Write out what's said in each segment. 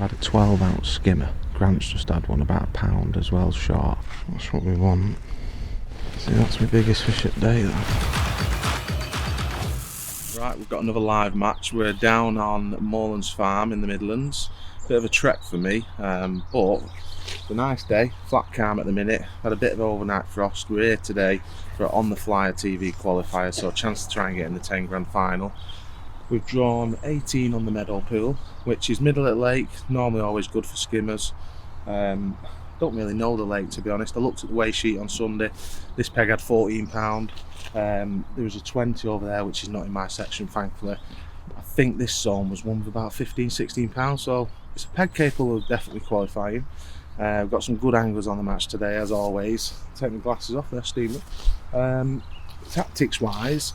had a 12-ounce skimmer. Grant's just had one about £1 as well, sharp. That's what we want. See, that's my biggest fish at day then. Right, we've got another live match. We're down on Moorlands Farm in the Midlands. Bit of a trek for me, but it's a nice day, flat calm at the minute. Had a bit of overnight frost. We're here today for On the Flyer TV qualifier, so a chance to try and get in the 10 grand final. We've drawn 18 on the meadow pool, which is middle at lake, normally always good for skimmers. Don't really know the lake, to be honest. I looked at the weigh sheet on Sunday. This peg had £14. There was a 20 over there, which is not in my section, thankfully. I think this zone was one of about £15–16, so it's a peg capable of definitely qualifying. We've got some good anglers on the match today, as always. Take my glasses off, they're steaming. Tactics wise,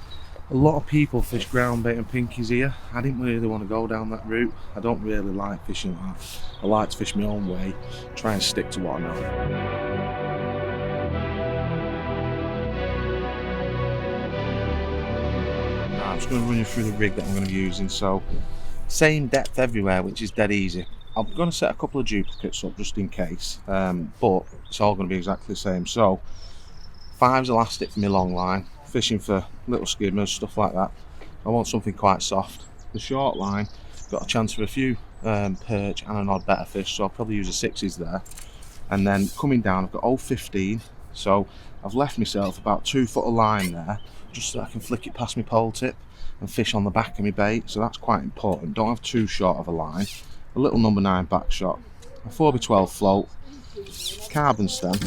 a lot of people fish ground bait and pinkies here. I didn't really want to go down that route. I don't really like fishing that. I like to fish my own way, try and stick to what I know. Now, I'm just going to run you through the rig that I'm going to be using. So, same depth everywhere, which is dead easy. I'm going to set a couple of duplicates up just in case, but it's all going to be exactly the same. So, 5's elastic for my long line, fishing for little skimmers, stuff like that. I want something quite soft. The short line, got a chance for a few perch and an odd better fish, so I'll probably use a 6s there. And then coming down, I've got 0.15, so I've left myself about 2 foot of line there, just so I can flick it past my pole tip and fish on the back of my bait, so that's quite important. Don't have too short of a line. A little number 9 back shot, a 4x12 float, carbon stem,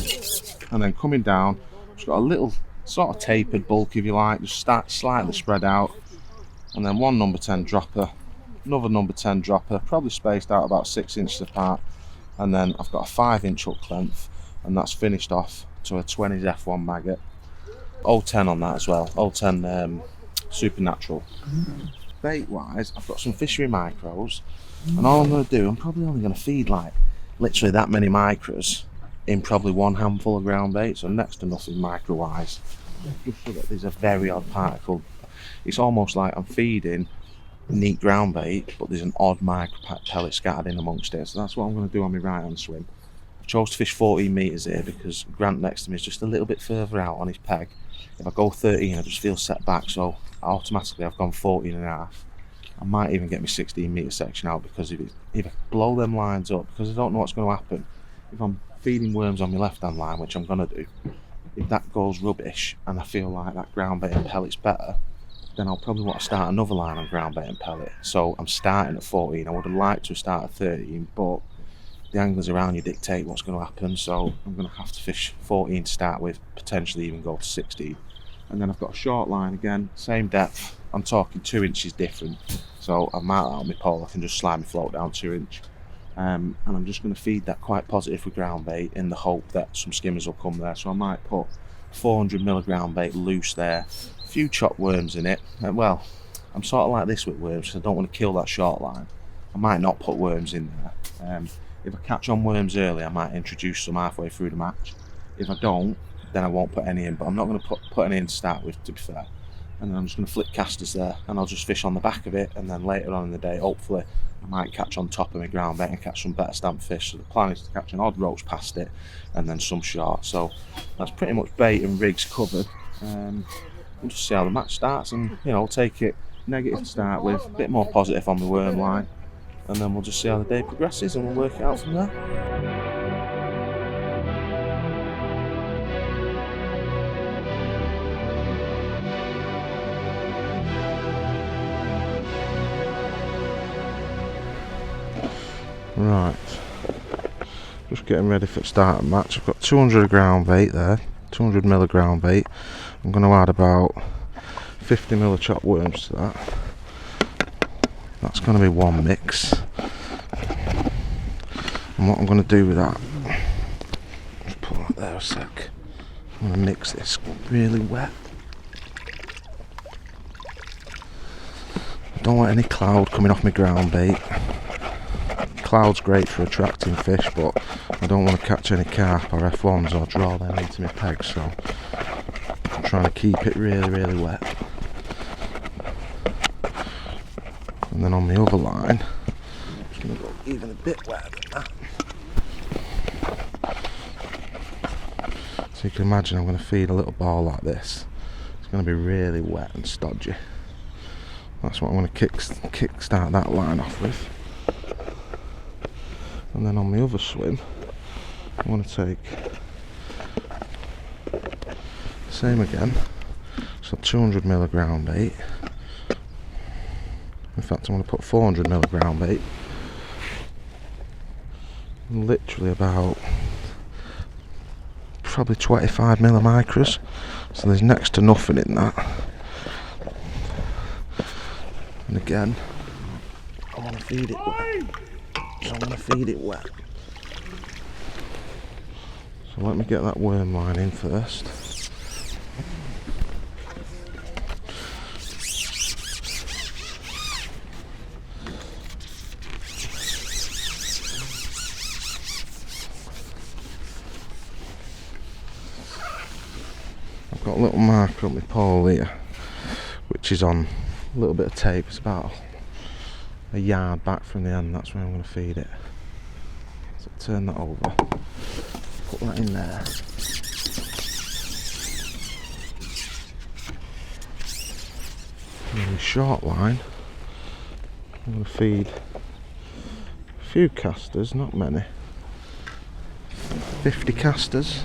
and then coming down, just got a little sort of tapered bulk, if you like, just start slightly spread out, and then one number 10 dropper, another number 10 dropper, probably spaced out about 6 inches apart, and then I've got a 5-inch hook length, and that's finished off to a 20s F1 maggot. 0.10 on that as well, 0.10 supernatural. Bait wise, I've got some fishery micros, and all I'm going to do, I'm probably only going to feed like literally that many micros in probably one handful of ground bait, so next to nothing micro wise. Just so that there's a very odd particle. It's almost like I'm feeding neat ground bait, but there's an odd micro pellet scattered in amongst it, so that's what I'm going to do on my right hand swim. I chose to fish 14 metres here because Grant next to me is just a little bit further out on his peg. If I go 13 I just feel set back, so automatically I've gone 14.5. I might even get my 16 metre section out, because if I blow them lines up, because I don't know what's going to happen, if I'm feeding worms on my left hand line, which I'm going to do, if that goes rubbish and I feel like that ground bait and pellet's better, then I'll probably want to start another line on ground bait and pellet. So I'm starting at 14. I would have liked to start at 13, but the anglers around you dictate what's going to happen, so I'm going to have to fish 14 to start with, potentially even go to 16. And then I've got a short line again, same depth. I'm talking 2 inches different, so I'm out on my pole, I can just slide my float down 2 inch. And I'm just going to feed that quite positive with ground bait in the hope that some skimmers will come there. So I might put 400ml ground bait loose there, a few chopped worms in it. Well, I'm sort of like this with worms, so I don't want to kill that short line. I might not put worms in there. If I catch on worms early, I might introduce some halfway through the match. If I don't, then I won't put any in, but I'm not going to put any in to start with, to be fair. And then I'm just going to flick casters there, and I'll just fish on the back of it, and then later on in the day, hopefully, I might catch on top of my ground bait and catch some better stamp fish. So the plan is to catch an odd roach past it, and then some short. So that's pretty much bait and rigs covered. We'll just see how the match starts, and we'll take it negative to start with, a bit more positive on the worm line, and then we'll just see how the day progresses, and we'll work it out from there. Right, just getting ready for the start of the match. I've got 200 of ground bait there, 200ml of ground bait. I'm going to add about 50ml of chopped worms to that. That's going to be one mix. And what I'm going to do with that, just put that there a sec. I'm going to mix this really wet. Don't want any cloud coming off my ground bait. Cloud's great for attracting fish, but I don't want to catch any carp or F1s or draw them into my peg, so I'm trying to keep it really, really wet. And then on the other line, I'm just going to go even a bit wetter than that. So you can imagine I'm going to feed a little ball like this. It's going to be really wet and stodgy. That's what I'm going to kick-start that line off with. And then on the other swim, I want to take the same again. So 200mm ground bait. In fact, I want to put 400mm ground bait. Literally about probably 25mm micros. So there's next to nothing in that. And again, I want to feed it wet. So I'm going to feed it wet. So let me get that worm line in first. I've got a little marker on my pole here, which is on a little bit of tape. It's about a yard back from the end. That's where I'm going to feed it. So turn that over, put that in there. And then the short line, I'm going to feed a few casters, not many, 50 casters.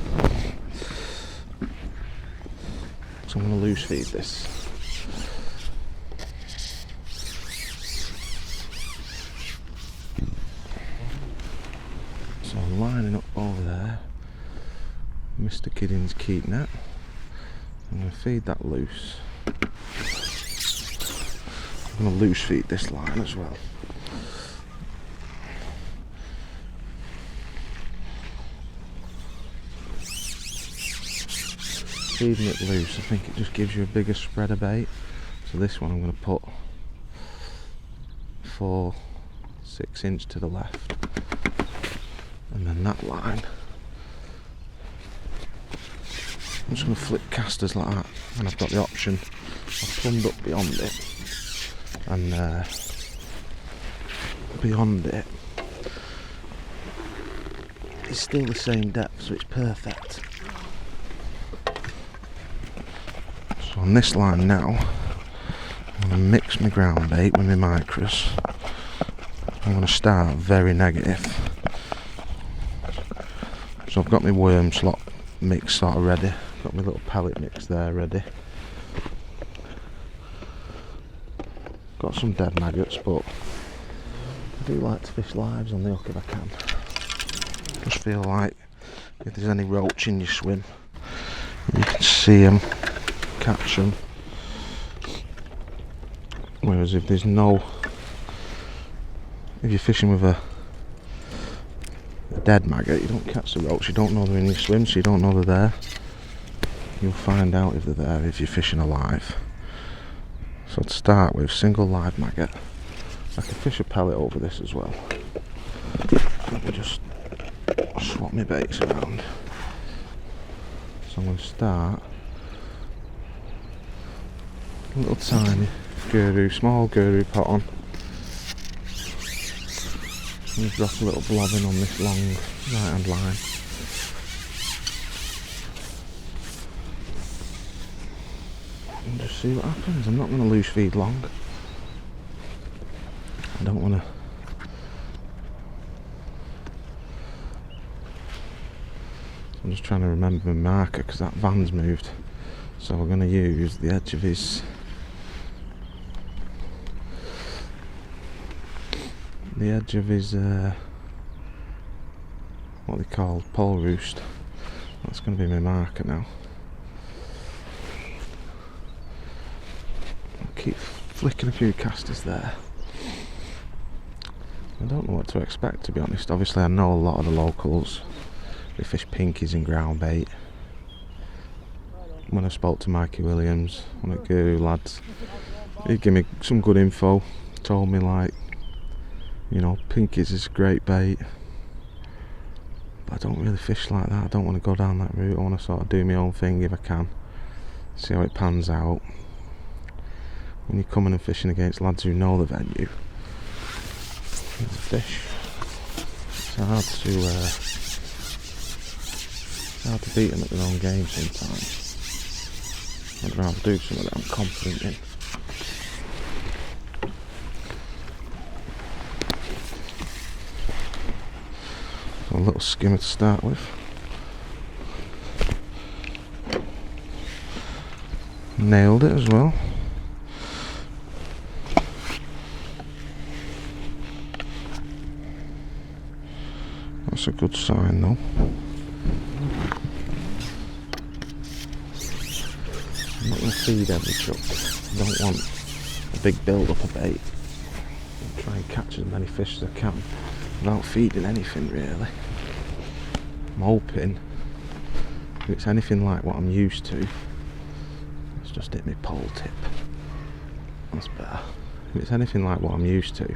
So I'm going to loose feed this. So I'm lining up over there, Mr. Kidding's keep net. I'm going to feed that loose. I'm going to loose feed this line as well. Feeding it loose, I think it just gives you a bigger spread of bait. So this one I'm going to put 4-6 inch to the left. And then that line, I'm just going to flip casters like that, and I've got the option. I've plumbed up beyond it, and beyond it is still the same depth, so it's perfect. So on this line now, I'm going to mix my ground bait with my micros. I'm going to start very negative. So I've got my worm slot mix sort of ready. Got my little pellet mix there ready. Got some dead maggots, but I do like to fish lives on the hook if I can. Just feel like if there's any roach in your swim, you can see them, catch them. Whereas if there's no, if you're fishing with a dead maggot, you don't catch the roach, you don't know they're in your swim, so you don't know they're there. You'll find out if they're there if you're fishing alive. So to start with, single live maggot. I can fish a pellet over this as well. Let me just swap my baits around. So I'm going to start a little tiny guru, small guru pot on. I'm going to drop a little blobbing on this long right hand line. And just see what happens. I'm not going to loose feed long. I don't want to. I'm just trying to remember my marker because that van's moved. So we're going to use the edge of his. The edge of his what they call pole roost. That's going to be my marker now. I'll keep flicking a few casters there. I don't know what to expect, to be honest. Obviously I know a lot of the locals, they fish pinkies and ground bait. When I spoke to Mikey Williams, one of the Guru lads, he gave me some good info, told me like, you know, pinkies is great bait, but I don't really fish like that. I don't want to go down that route. I want to sort of do my own thing if I can, see how it pans out. When you're coming and fishing against lads who know the venue, it's a fish. It's hard to beat them at their own game sometimes. I'd rather do something that I'm confident in. So a little skimmer to start with. Nailed it as well. That's a good sign though. I'm not going to feed every chuck. I don't want a big build up of bait. I'll try and catch as many fish as I can without feeding anything really. I'm hoping if it's anything like what I'm used to, let's just hit my pole tip. That's better. If it's anything like what I'm used to,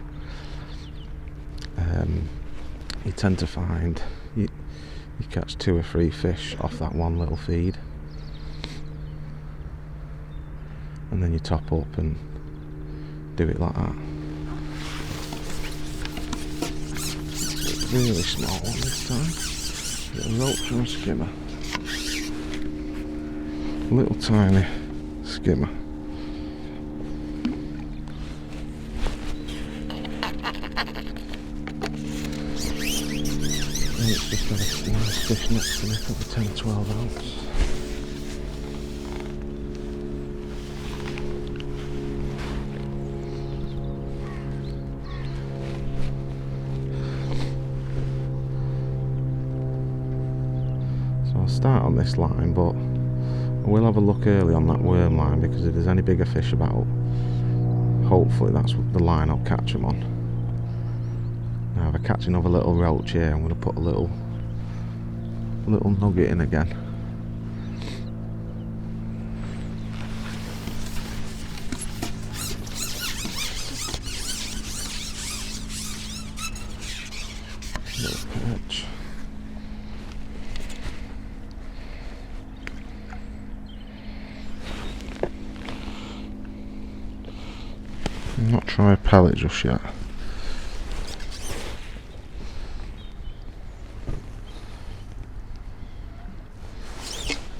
you tend to find you catch 2 or 3 fish off that one little feed, and then you top up and do it like that. Really small one this time. Little roach or a skimmer. Little tiny skimmer. And it's just got a nice fish next to me, probably 10-12 ounce. So I'll start on this line, but I will have a look early on that worm line, because if there's any bigger fish about, hopefully that's the line I'll catch them on. Now if I catch another little roach here, I'm going to put a little nugget in again. Little perch. I'm not trying a pellet just yet.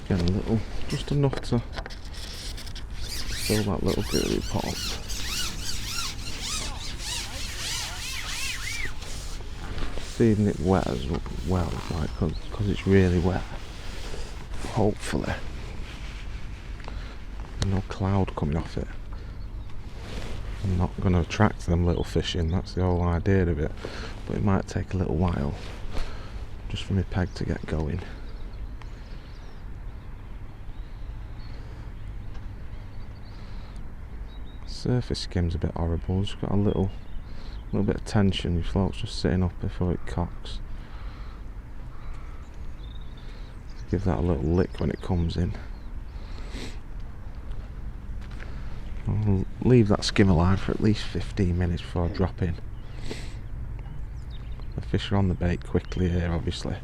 Get a little, just enough to fill that little girly pot. Feeding it wet as well, like, because it's really wet. Hopefully, no cloud coming off it. I'm not going to attract them little fish in, that's the whole idea of it. But it might take a little while just for my peg to get going. Surface skim's a bit horrible, it's got a little bit of tension, your float's just sitting up before it cocks. Give that a little lick when it comes in. I'll leave that skim alive for at least 15 minutes before I drop in. The fish are on the bait quickly here, obviously.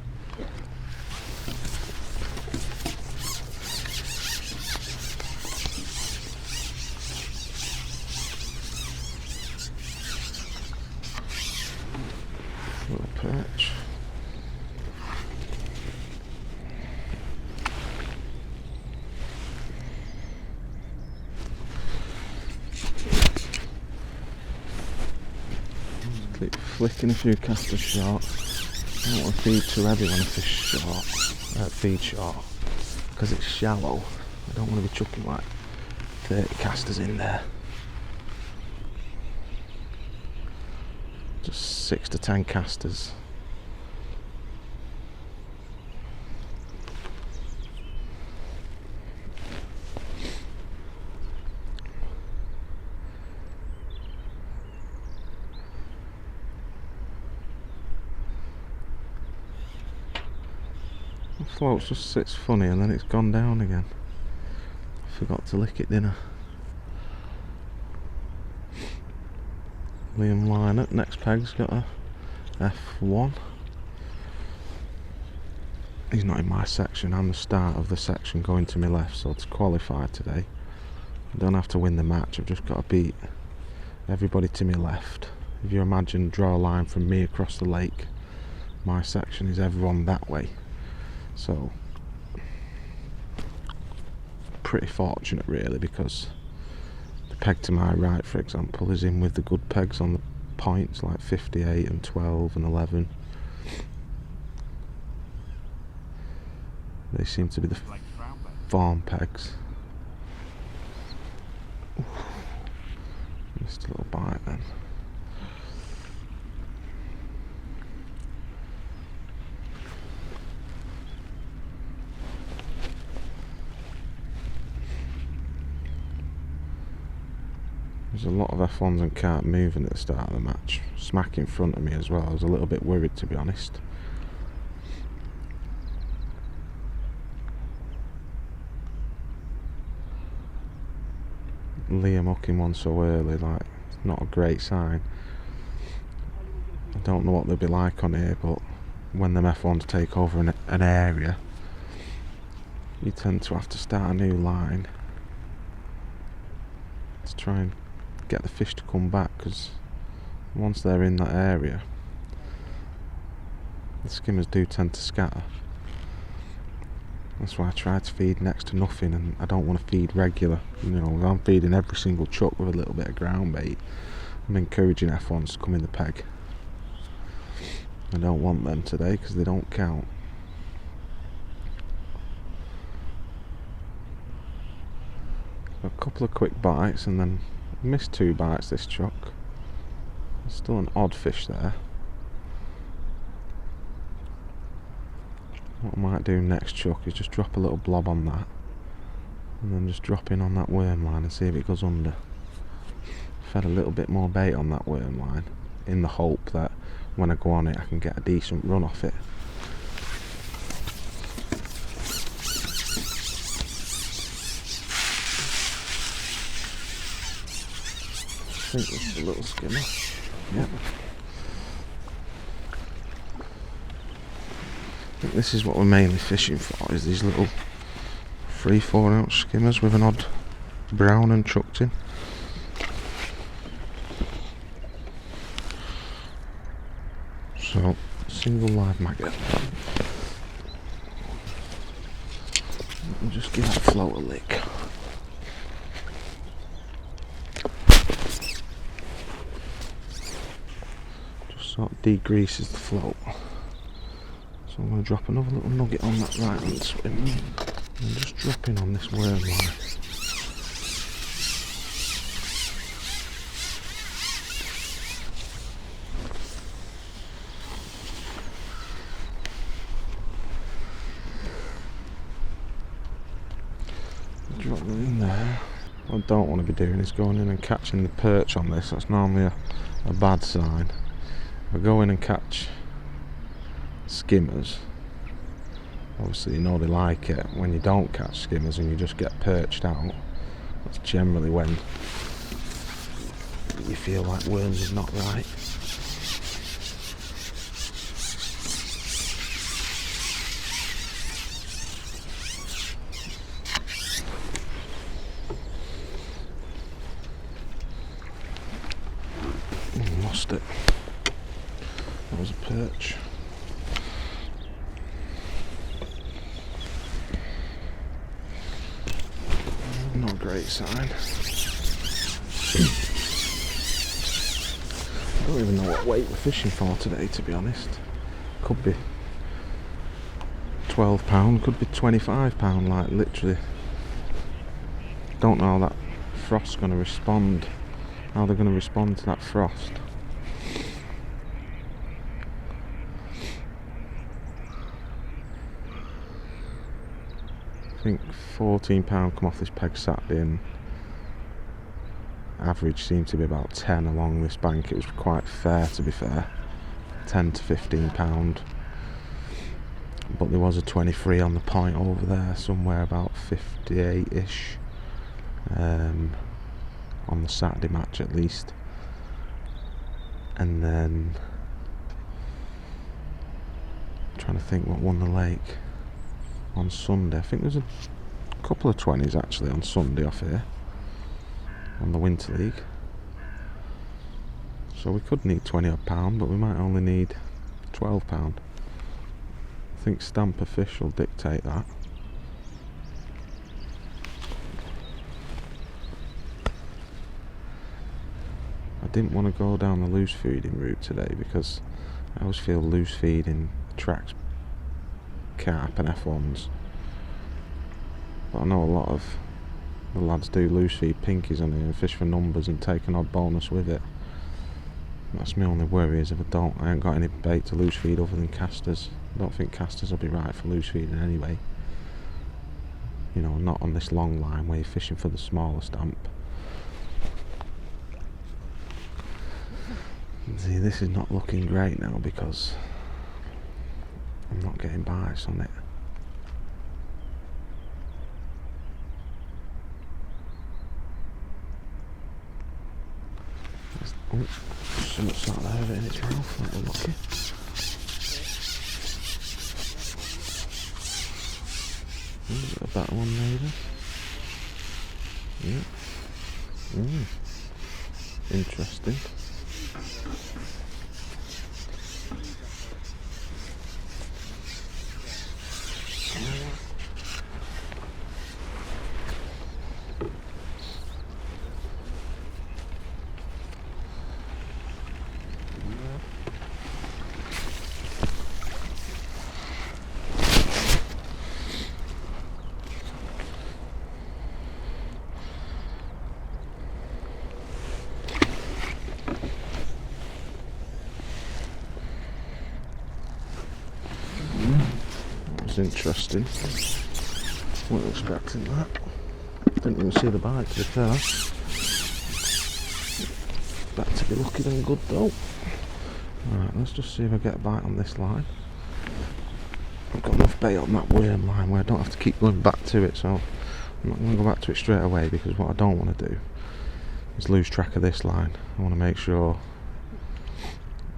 Little perch. Keep flicking a few casters short. I don't want to feed too heavy when I fish short. Feed short, because it's shallow. I don't want to be chucking like 30 casters in there. Just 6 to 10 casters. The float just sits funny and then it's gone down again. I forgot to lick it, didn't I? Liam Liner, next peg's got a F1. He's not in my section, I'm the start of the section going to my left, so it's Qualifier today. I don't have to win the match, I've just got to beat everybody to my left. If you imagine, draw a line from me across the lake my section is everyone that way, so pretty fortunate really, because the peg to my right, for example, is in with the good pegs on the points, like 58 and 12 and 11. They seem to be the farm pegs. Oof. Missed a little bite then. There's a lot of F1s and carp moving at the start of the match. Smack in front of me as well. I was a little bit worried, to be honest. Liam hooking one so early, like, not a great sign. I don't know what they'll be like on here, but when them F1s take over an area, you tend to have to start a new line to try and get the fish to come back, because once they're in that area, the skimmers do tend to scatter. That's why I try to feed next to nothing, and I don't want to feed regular. You know, if I'm feeding every single chuck with a little bit of ground bait, I'm encouraging F1s to come in the peg. I don't want them today because they don't count. A couple of quick bites, and then missed 2 bites this chuck. There's still an odd fish there. What I might do next chuck is just drop a little blob on that, and then just drop in on that worm line and see if it goes under. Fed a little bit more bait on that worm line in the hope that when I go on it I can get a decent run off it. I think this is a little skimmer. Yep. I think this is what we're mainly fishing for, is these little 3-4 ounce skimmers with an odd brown and chucked in. So, single live maggot. We'll just give that float a lick. Sort of degreases the float. So I'm going to drop another little nugget on that right hand swim and just drop in on this worm line. Drop them in there. What I don't want to be doing is going in and catching the perch on this. That's normally a bad sign. If I go in and catch skimmers, obviously you know they like it. When you don't catch skimmers and you just get perched out, that's generally when you feel like worms is not right. Lost it. That was a perch. Not a great sign. I don't even know what weight we're fishing for today, to be honest. Could be £12, could be £25, like literally. Don't know how that frost's going to respond, how they're going to respond to that frost. I think £14 come off this peg Saturday, and average seemed to be about 10 along this bank. It was quite fair, to be fair, 10 to £15, but there was a 23 on the point over there somewhere, about 58ish, on the Saturday match at least. And then I'm trying to think what won the lake on Sunday. I think there's a couple of 20s actually on Sunday off here on the Winter League, so we could need £20 odd, but we might only need £12. I think stamp of fish will dictate that. I didn't want to go down the loose feeding route today because I always feel loose feeding attracts carp and F1s. But I know a lot of the lads do loose feed pinkies on here and fish for numbers and take an odd bonus with it. That's my only worry, is if I ain't got any bait to loose feed other than casters. I don't think casters will be right for loose feeding anyway. You know, not on this long line where you're fishing for the smaller stamp. See, this is not looking great now because I'm not getting bites on it. Oh, something's sat there in its mouth, that we're lucky. A better one maybe. Yeah. Interesting. Interesting. Wasn't expecting that. Didn't even see the bite to be fair. Better to be lucky than good though. Alright, let's just see if I get a bite on this line. I've got enough bait on that worm line where I don't have to keep going back to it, so I'm not going to go back to it straight away, because what I don't want to do is lose track of this line. I want to make sure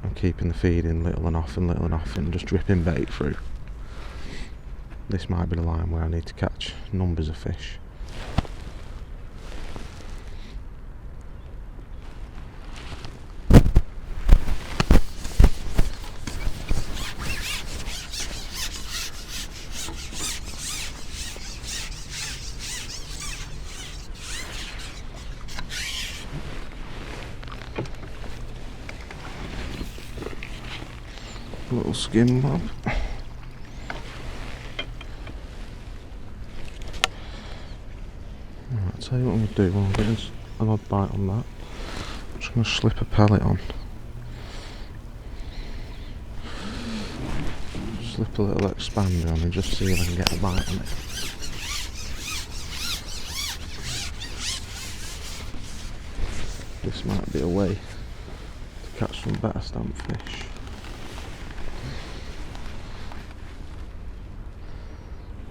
I'm keeping the feed in little and often, just dripping bait through. This might be the line where I need to catch numbers of fish. Little skin bob. I'll tell you what I'm going to do while I'm getting an odd bite on that. I'm just going to slip a pellet on. Slip a little expander on and just see if I can get a bite on it. This might be a way to catch some better stamp fish.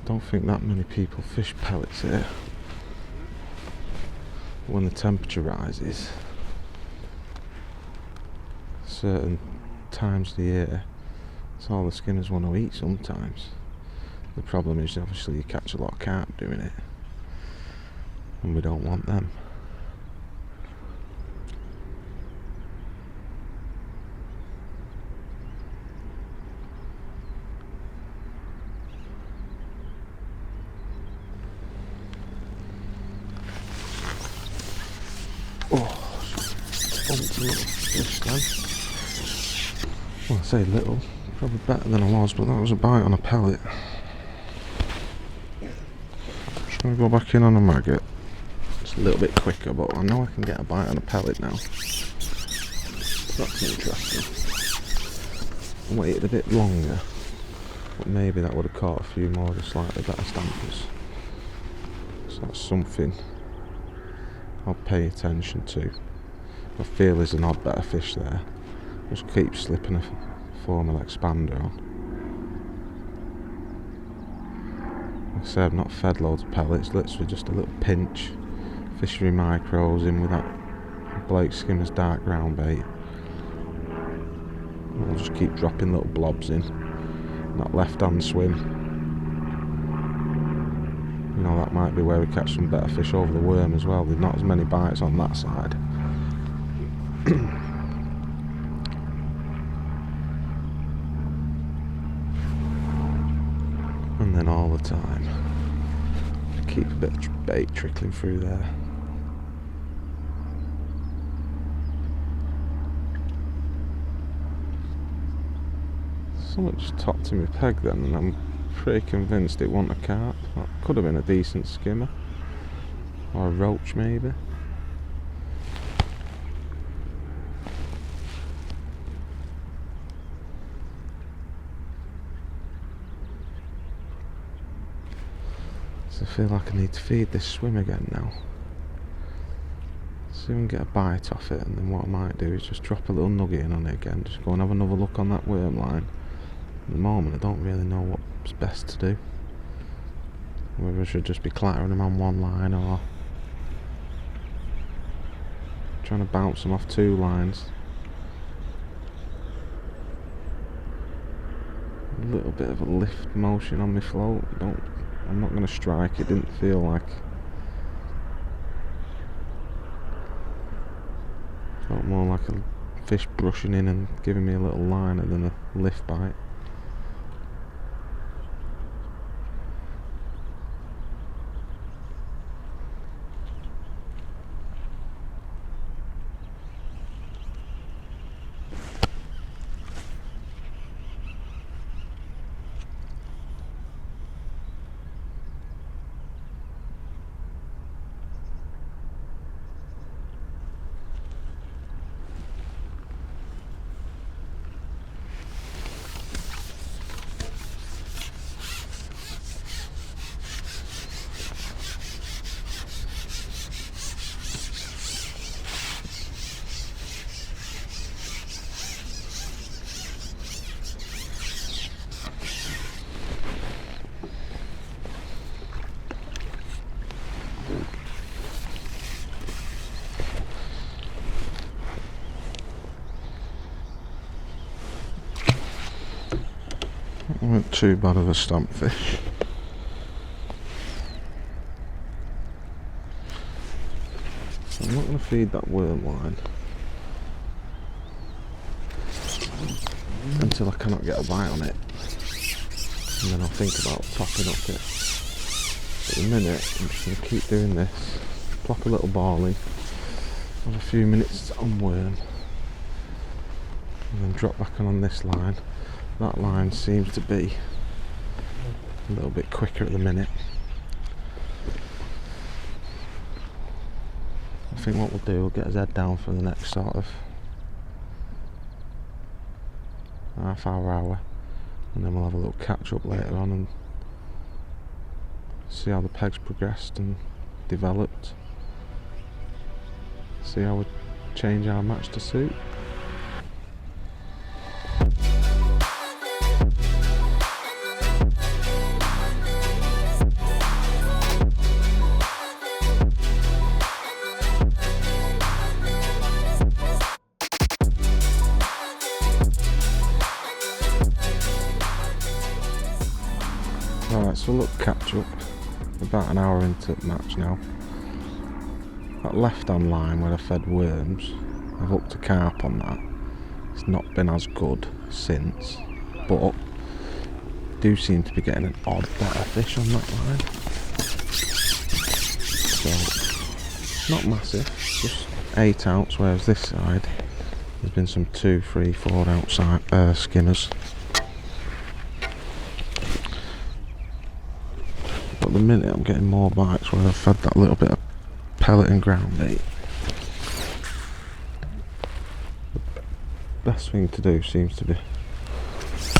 Don't think that many people fish pellets here. When the temperature rises, certain times of the year, it's all the skinners want to eat sometimes. The problem is obviously you catch a lot of carp doing it, and we don't want them. Well, I say little, probably better than I was, but that was a bite on a pellet. Just going to go back in on a maggot. It's a little bit quicker, but I know I can get a bite on a pellet now. That's interesting. I waited a bit longer, but maybe that would have caught a few more of the slightly better stampers. So that's something I'll pay attention to. I feel there's an odd better fish there. Just keep slipping a formal expander on. Like I said, I've not fed loads of pellets, literally just a little pinch. Fishery micros in with that Blake Skimmer's dark ground bait. I'll just keep dropping little blobs in. That left hand swim. You know, that might be where we catch some better fish over the worm as well. There's not as many bites on that side. line all the time. Keep a bit of bait trickling through there. Something just topped in my peg then, and I'm pretty convinced it wasn't a carp. That could have been a decent skimmer. Or a roach maybe. So I feel like I need to feed this swim again now. See if I can get a bite off it, and then what I might do is just drop a little nugget in on it again. Just go and have another look on that worm line. At the moment I don't really know what's best to do. Whether I should just be clattering them on one line or trying to bounce them off two lines. A little bit of a lift motion on my float. I'm not going to strike. It didn't feel like. Felt more like a fish brushing in and giving me a little liner than a lift bite. Not too bad of a stamp fish. I'm not going to feed that worm line until I cannot get a bite on it, and then I'll think about topping up it. At the minute I'm just going to keep doing this, plop a little ball in, have a few minutes on worm, and then drop back on this line. That line seems to be a little bit quicker at the minute. I think what we'll do, we'll get his head down for the next sort of half hour, and then we'll have a little catch up later on and see how the peg's progressed and developed. See how we change our match to suit. Alright, so look, catch up. About an hour into the match now. That left hand line where I fed worms, I've hooked a carp on that. It's not been as good since, but do seem to be getting an odd better fish on that line. So, not massive, just 8 ounce, whereas this side there's been some 2, 3, 4 ounce skimmers. But at the minute I'm getting more bites where I've fed that little bit of pellet and ground bait. The best thing to do seems to be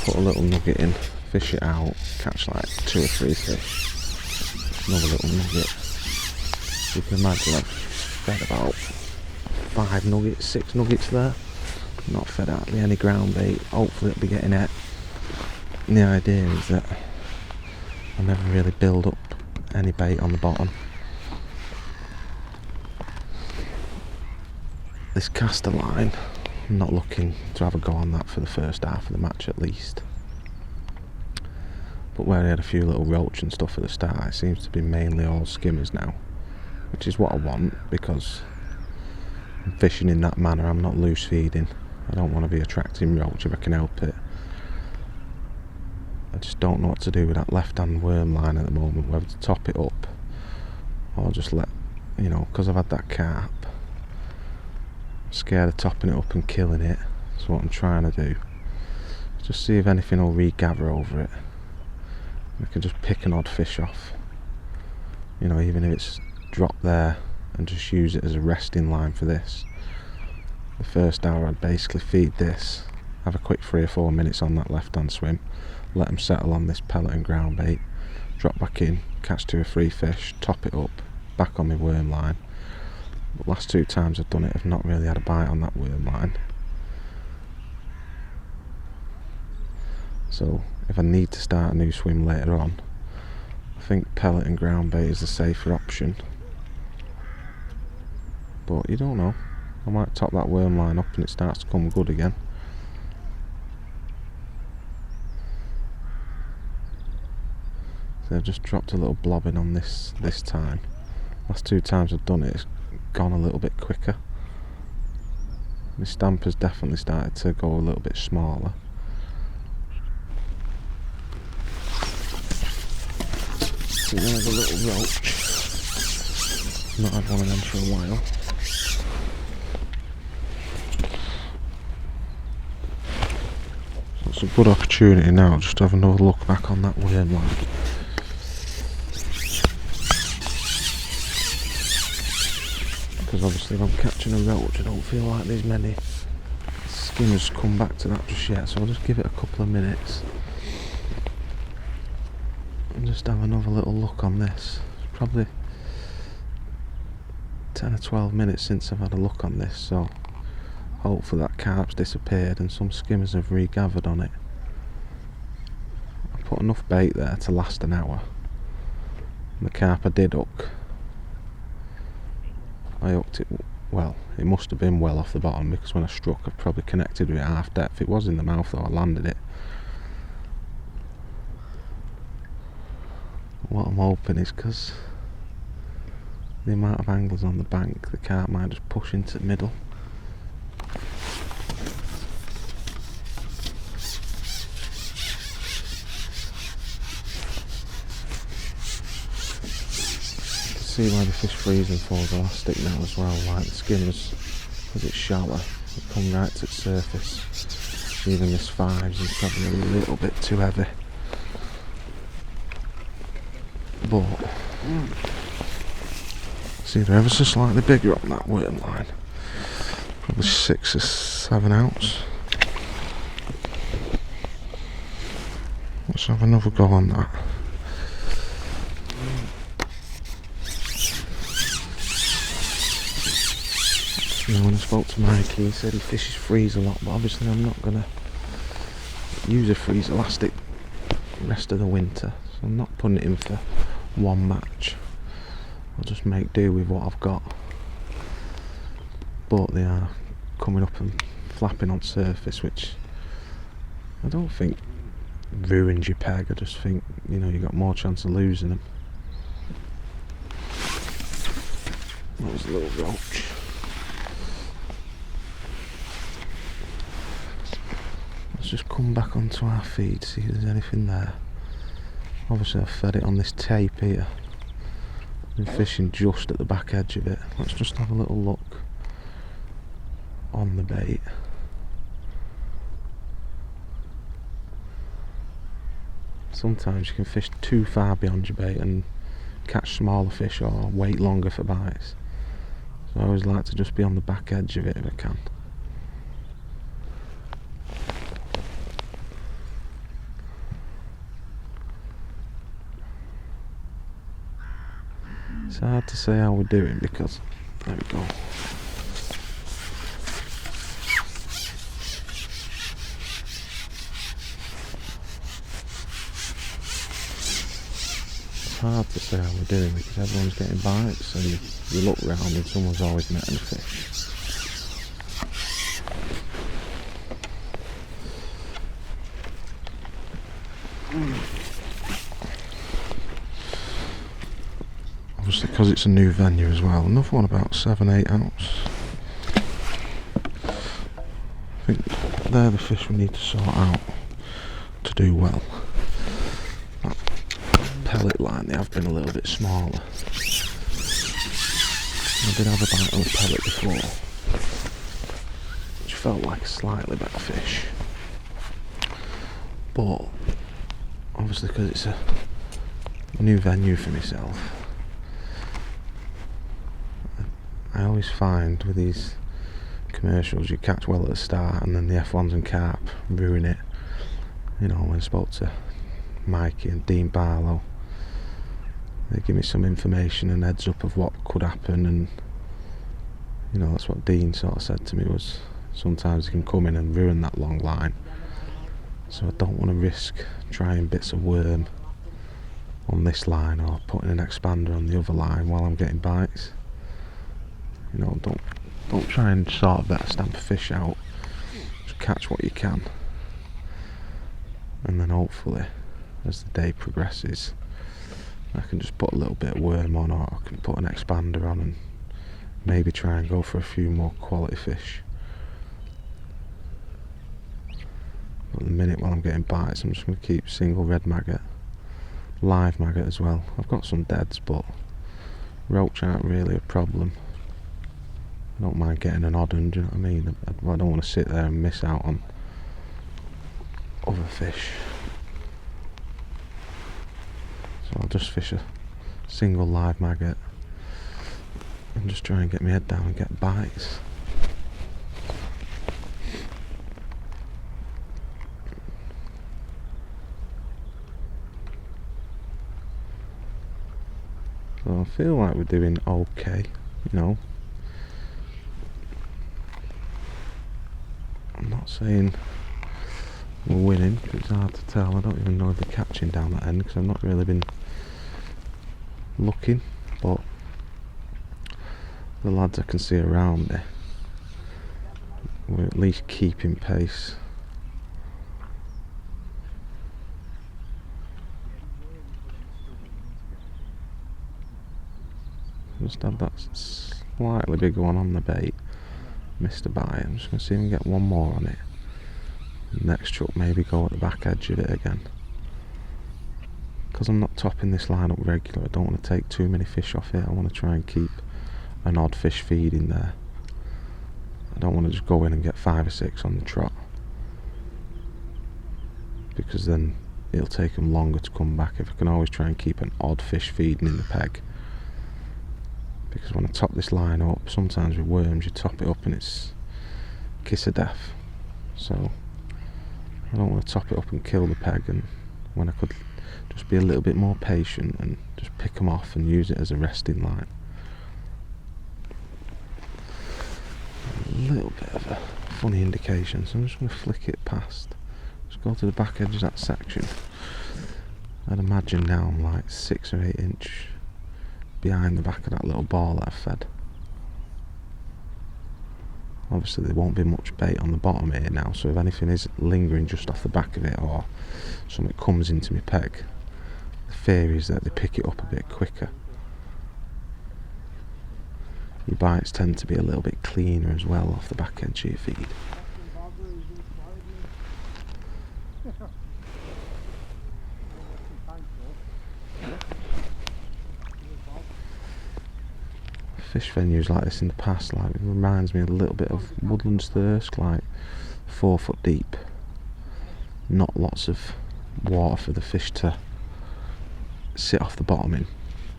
put a little nugget in, fish it out, catch like 2 or 3 fish, another little nugget. You can imagine I've fed about 5 nuggets, 6 nuggets there. Not fed hardly any ground bait, hopefully it'll be getting it. And the idea is that I never really build up any bait on the bottom. This caster line, I'm not looking to have a go on that for the first half of the match at least. But where I had a few little roach and stuff at the start, it seems to be mainly all skimmers now, which is what I want, because I'm fishing in that manner. I'm not loose feeding. I don't want to be attracting roach if I can help it. I just don't know what to do with that left-hand worm line at the moment, whether to top it up or just let, you know, because I've had that carp, I'm scared of topping it up and killing it. So what I'm trying to do is just see if anything will regather over it. I can just pick an odd fish off, you know, even if it's dropped there, and just use it as a resting line for this. The first hour I'd basically feed this, have a quick 3 or 4 minutes on that left hand swim, let them settle on this pellet and ground bait, drop back in, catch 2 or 3 fish, top it up, back on my worm line. The last 2 times I've done it, I've not really had a bite on that worm line. So if I need to start a new swim later on, I think pellet and ground bait is the safer option. But you don't know, I might top that worm line up and it starts to come good again. So I've just dropped a little blob in on this time. Last 2 times I've done it, it's gone a little bit quicker. My stamper's definitely started to go a little bit smaller. So there's a little roach. Not had one of them for a while. So it's a good opportunity now just to have another look back on that worm line. Because obviously if I'm catching a roach, I don't feel like there's many skimmers come back to that just yet, so I'll just give it a couple of minutes and just have another little look on this. Probably 10 or 12 minutes since I've had a look on this, so hopefully that carp's disappeared and some skimmers have regathered on it. I put enough bait there to last an hour, and the carp I did hook, I hooked it, well, it must have been well off the bottom, because when I struck I've probably connected with it half depth. It was in the mouth though, I landed it. What I'm hoping is, because the amount of anglers on the bank, the carp might just push into the middle. See why the fish freezing falls elastic now as well, like the skimmers, because it's shallow, it come right to the surface. Even this 5s is probably a little bit too heavy. But see, they're ever so slightly bigger on that worm line. Probably 6 or 7 ounce. Let's have another go on that. You know, when I spoke to Mikey, he said he fishes freeze a lot, but obviously I'm not going to use a freeze elastic the rest of the winter, so I'm not putting it in for one match. I'll just make do with what I've got. But they are coming up and flapping on surface, which I don't think ruins your peg. I just think, you know, you got more chance of losing them. That was a little roach. Let's just come back onto our feed, see if there's anything there. Obviously I've fed it on this tape here. Been fishing just at the back edge of it. Let's just have a little look on the bait. Sometimes you can fish too far beyond your bait and catch smaller fish or wait longer for bites. So I always like to just be on the back edge of it if I can. It's hard to say how we're doing because, there we go. It's hard to say how we're doing because everyone's getting bites, so you look round and someone's always netting a fish. Obviously because it's a new venue as well. Another one about 7-8 ounce. I think they're the fish we need to sort out to do well. pellet line, they have been a little bit smaller. I did have a bite on a pellet before, which felt like a slightly better fish. But obviously, because it's a new venue for myself, I always find with these commercials you catch well at the start and then the F1s and carp ruin it. You know, when I spoke to Mikey and Dean Barlow, they give me some information and heads up of what could happen, and you know, that's what Dean sort of said to me, was sometimes they can come in and ruin that long line. So I don't want to risk trying bits of worm on this line or putting an expander on the other line while I'm getting bites. You know, don't try and sort of better stamp a fish out. Just catch what you can, and then hopefully as the day progresses I can just put a little bit of worm on, or I can put an expander on and maybe try and go for a few more quality fish. But at the minute while I'm getting bites, I'm just going to keep single red maggot, live maggot as well. I've got some deads, but roach aren't really a problem. I don't mind getting an odd one, do you know what I mean? I don't want to sit there and miss out on other fish. So I'll just fish a single live maggot and just try and get my head down and get bites. So I feel like we're doing okay, you know. I'm not saying we're winning, because it's hard to tell. I don't even know if they're catching down that end, because I've not really been looking, but the lads I can see around me, we're at least keeping pace. Just had that slightly bigger one on the bait, missed a bite. I'm just going to see if I can get one more on it. Next truck, maybe go at the back edge of it again. Because I'm not topping this line up regular, I don't want to take too many fish off it. I want to try and keep an odd fish feed in there. I don't want to just go in and get 5 or 6 on the trot, because then it'll take them longer to come back. If I can always try and keep an odd fish feeding in the peg. Because when I top this line up, sometimes with worms you top it up and it's kiss of death. So I don't want to top it up and kill the peg, and when I could just be a little bit more patient and just pick them off and use it as a resting line. A little bit of a funny indication, so I'm just going to flick it past. Just go to the back edge of that section. I'd imagine now I'm like 6 or 8 inch behind the back of that little ball that I've fed. Obviously there won't be much bait on the bottom here now, so if anything is lingering just off the back of it, or something comes into my peg, the fear is that they pick it up a bit quicker. Your bites tend to be a little bit cleaner as well off the back edge of your feed. Fish venues like this in the past, like, it reminds me a little bit of Woodlands Thirsk, like 4 foot deep, not lots of water for the fish to sit off the bottom in.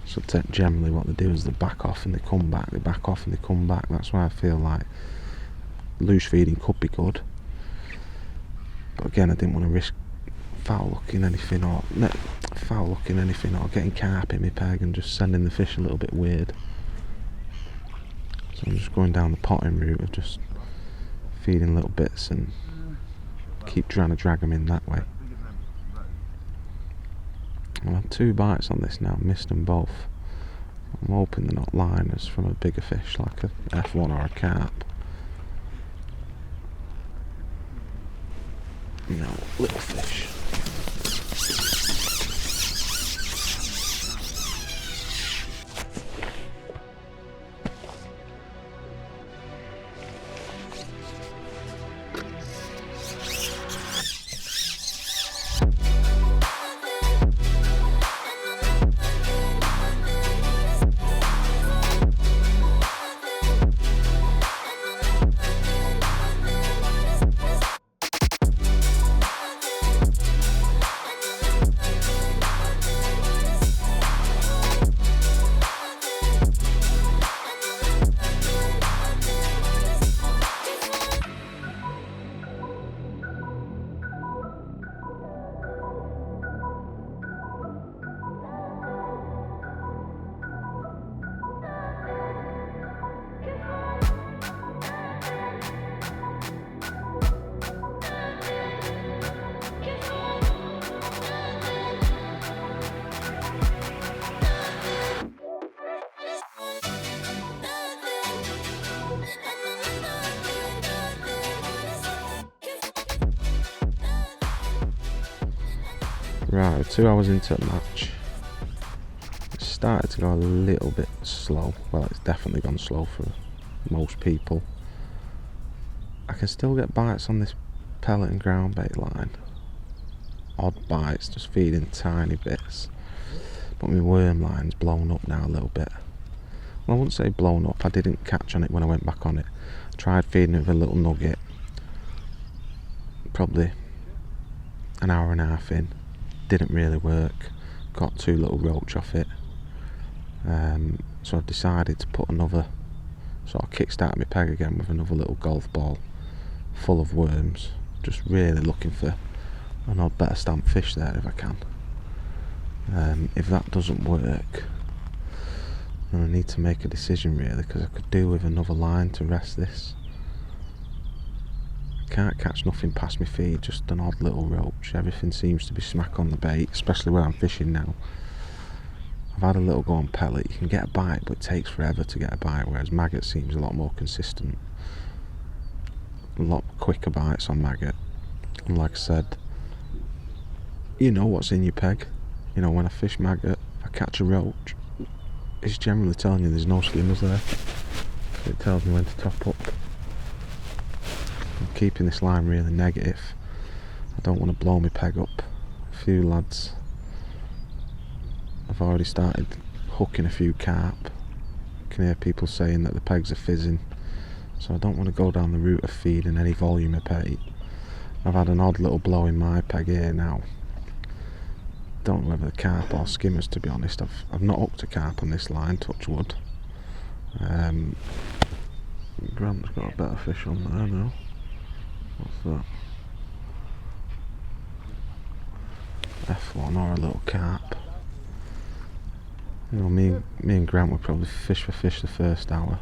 So generally what they do is they back off and they come back, they back off and they come back. That's why I feel like loose feeding could be good, but again I didn't want to risk foul looking anything or getting carp in my peg and just sending the fish a little bit weird. So I'm just going down the potting route of just feeding little bits and keep trying to drag them in that way. I've had 2 bites on this now, missed them both. I'm hoping they're not liners from a bigger fish like a F1 or a carp. No, little fish. Right, we're 2 hours into the match. It started to go a little bit slow. Well, it's definitely gone slow for most people. I can still get bites on this pellet and ground bait line. Odd bites, just feeding tiny bits. But my worm line's blown up now a little bit. Well, I wouldn't say blown up, I didn't catch on it when I went back on it. I tried feeding it with a little nugget. Probably an hour and a half in. Didn't really work. Got 2 little roach off it. So I decided to put another, sort of kickstart my peg again with another little golf ball full of worms. Just really looking for an odd better stamp fish there if I can. If that doesn't work, then I need to make a decision really, because I could do with another line to rest this. I can't catch nothing past my feet, just an odd little roach. Everything seems to be smack on the bait, especially where I'm fishing now. I've had a little go on pellet. You can get a bite, but it takes forever to get a bite, whereas maggot seems a lot more consistent. A lot quicker bites on maggot. And like I said, you know what's in your peg. You know, when I fish maggot, if I catch a roach, it's generally telling you there's no skimmers there. It tells me when to top up. I'm keeping this line really negative. I don't want to blow my peg up. A few lads have already started hooking a few carp. I can hear people saying that the pegs are fizzing, so I don't want to go down the route of feeding any volume of bait. I've had an odd little blow in my peg here now. Don't know whether the carp or skimmers, to be honest. I've not hooked a carp on this line, touch wood. Grant's got a better fish on there now. What's that? F1 or a little carp. You know, me and Grant would probably fish for fish the first hour.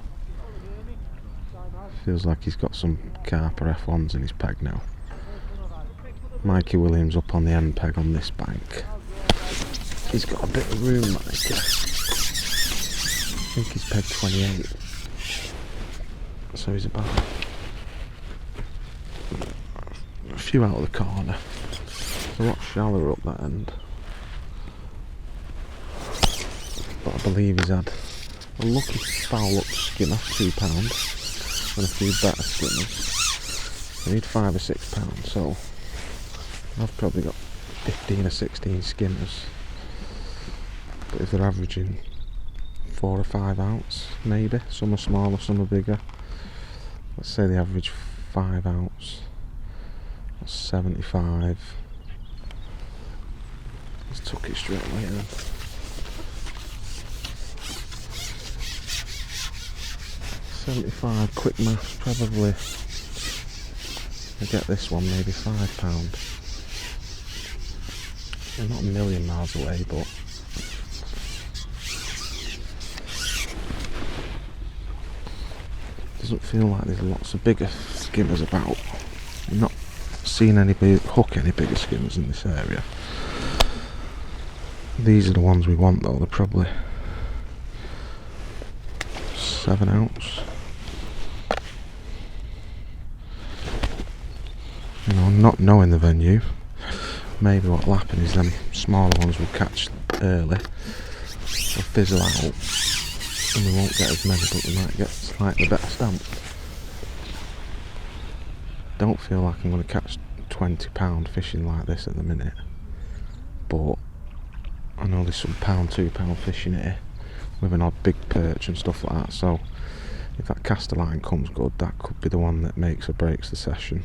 Feels like he's got some carp or F1s in his peg now. Mikey Williams up on the end peg on this bank. He's got a bit of room, Mikey. I think he's pegged 28. So he's about a few out of the corner. It's a lot shallower up that end. But I believe he's had a lucky foul up skimmer, £2, and a few better skimmers. I need 5 or 6 pounds, so I've probably got 15 or 16 skimmers. But if they're averaging 4 or 5 ounce, maybe. Some are smaller, some are bigger. Let's say they average 5 ounce. That's 75. Let's tuck it straight away then. 75, quick maths, probably. I get this one, maybe £5. They're not a million miles away, but doesn't feel like there's lots of bigger skimmers about. I'm not seeing anybody hook any bigger skimmers in this area. These are the ones we want though, they're probably 7 ounce. You know, not knowing the venue, maybe what'll happen is them smaller ones will catch early, they'll fizzle out, and we won't get as many, but we might get slightly better stamp. Don't feel like I'm going to catch £20 fishing like this at the minute, but I know there's some £1, £2 fishing here with an odd big perch and stuff like that, so if that caster line comes good, that could be the one that makes or breaks the session.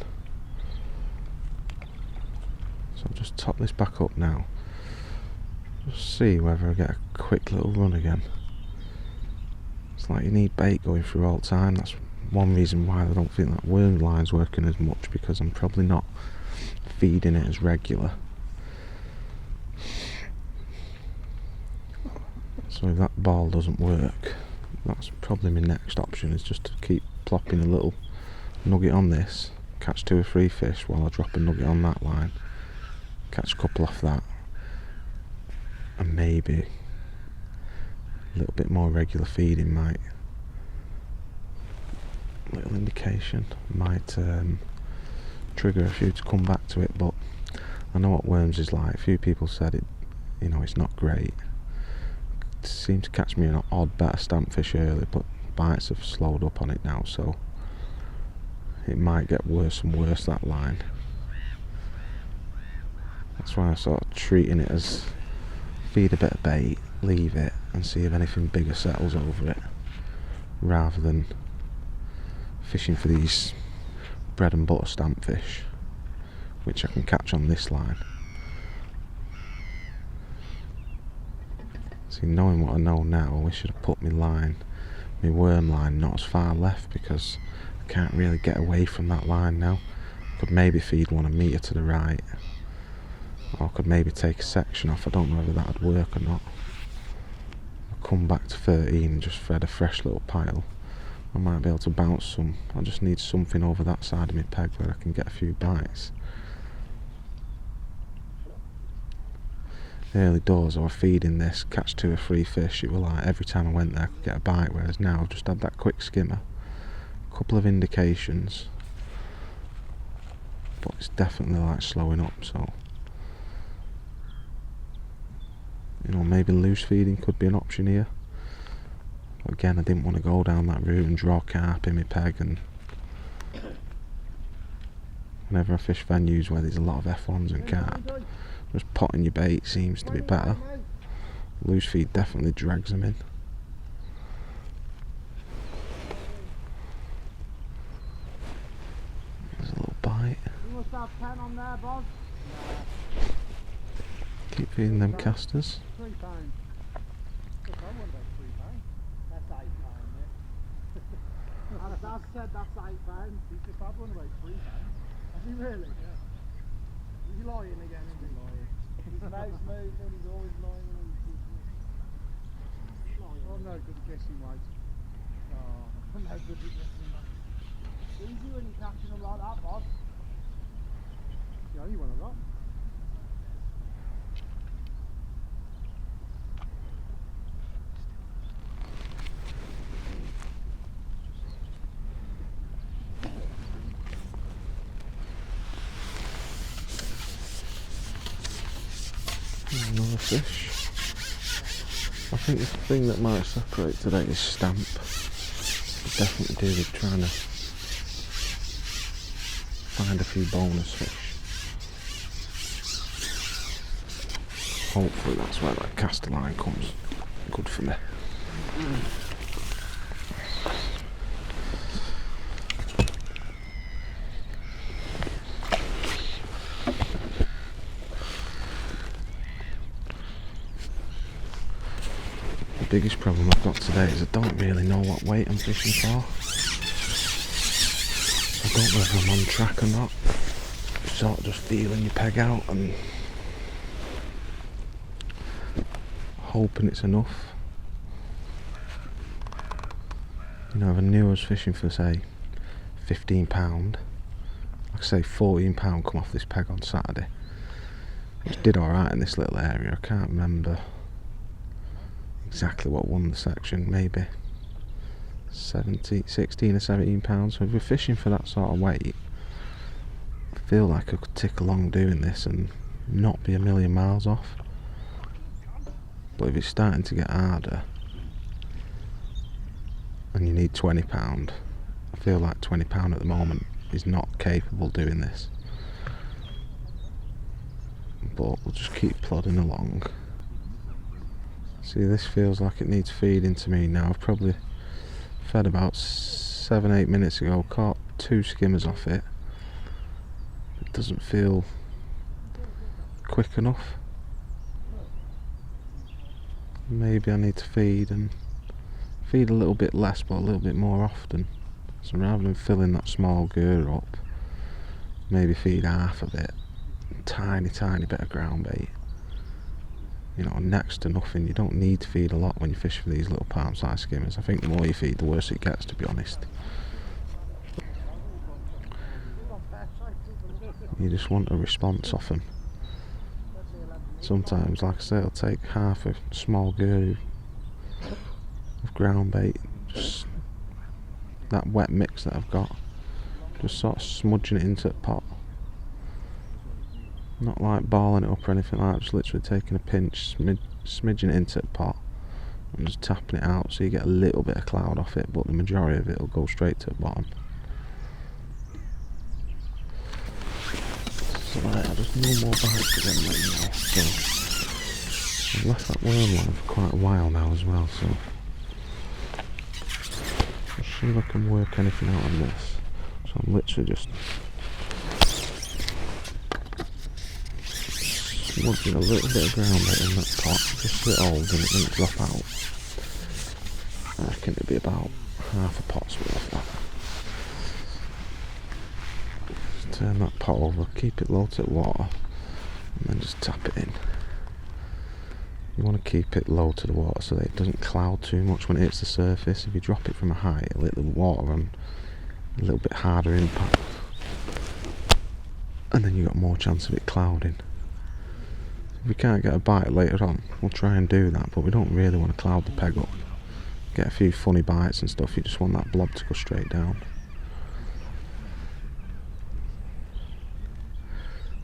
So I'll just top this back up now, just see whether I get a quick little run again. It's like you need bait going through all the time. That's one reason why I don't think that worm line's working as much, because I'm probably not feeding it as regular. So if that ball doesn't work, that's probably my next option, is just to keep plopping a little nugget on this, catch 2 or 3 fish while I drop a nugget on that line, catch a couple off that, and maybe a little bit more regular feeding might, little indication, might trigger a few to come back to it. But I know what worms is like. A few people said it, you know, it's not great. It seemed to catch me an odd better stampfish earlier, but bites have slowed up on it now, so it might get worse and worse, that line. That's why I'm sort of treating it as feed a bit of bait, leave it, and see if anything bigger settles over it, rather than fishing for these bread and butter stampfish, which I can catch on this line. See, knowing what I know now, I should have put my worm line not as far left, because I can't really get away from that line now. I could maybe feed 1 metre to the right, or I could maybe take a section off. I don't know whether that would work or not. I'll come back to 13 and just thread a fresh little pile. I might be able to bounce some. I just need something over that side of my peg where I can get a few bites. Early doors I was feeding this, catch 2 or 3 fish. It was like every time I went there I could get a bite, whereas now I've just had that quick skimmer, a couple of indications, but it's definitely like slowing up. So, you know, maybe loose feeding could be an option here. But again, I didn't want to go down that route and draw carp in my peg, and whenever I fish venues where there's a lot of F1s and carp, just potting your bait seems to be better. Loose feed definitely drags them in. There's a little bite. Keep feeding them casters. Dad said that's £8. He's just had one about £3. Has he really? Yeah. He's lying again, isn't he? Lying. His mouth's moving, he's always lying. I'm no good at guessing, mate. Oh, I'm no good at guessing, mate. Easy when you're catching them like that, Bob. It's the only one I got. Another fish. I think the thing that might separate today is stamp. I definitely do with trying to find a few bonus fish. Hopefully that's where that caster line comes good for me. The biggest problem I've got today is I don't really know what weight I'm fishing for. I don't know if I'm on track or not. Sort of just feeling your peg out and hoping it's enough. You know, if I knew I was fishing for, say, £15, like I say, £14 come off this peg on Saturday, which did alright in this little area. I can't remember exactly what won the section, maybe 16 or £17. So if we're fishing for that sort of weight, I feel like I could tick along doing this and not be a million miles off. But if it's starting to get harder and you need £20, I feel like £20 at the moment is not capable of doing this. But we'll just keep plodding along. See, this feels like it needs feeding to me now. I've probably fed about 7-8 minutes ago, caught 2 skimmers off it. It doesn't feel quick enough. Maybe I need to feed a little bit less but a little bit more often. So rather than filling that small girder up, maybe feed half of it, tiny bit of ground bait. You know, next to nothing. You don't need to feed a lot when you fish for these little palm-sized skimmers. I think the more you feed, the worse it gets, to be honest. You just want a response off them. Sometimes, like I say, I'll take half a small girder of ground bait, just that wet mix that I've got, just sort of smudging it into the pot. Not like balling it up or anything like that, just literally taking a pinch, smidging it into the pot and just tapping it out so you get a little bit of cloud off it, but the majority of it will go straight to the bottom. So I just no more bites again right now. So I've left that worm line for quite a while now as well, so let's see if I can work anything out on this. So I'm literally just smudging a little bit of ground bait in that pot, just so it holds and it doesn't drop out. I reckon it'd be about half a pot's worth that. Just turn that pot over, keep it low to the water, and then just tap it in. You want to keep it low to the water so that it doesn't cloud too much when it hits the surface. If you drop it from a height, it'll hit the water on a little bit harder impact, and then you've got more chance of it clouding. If we can't get a bite later on, we'll try and do that, but we don't really want to cloud the peg up. Get a few funny bites and stuff, you just want that blob to go straight down.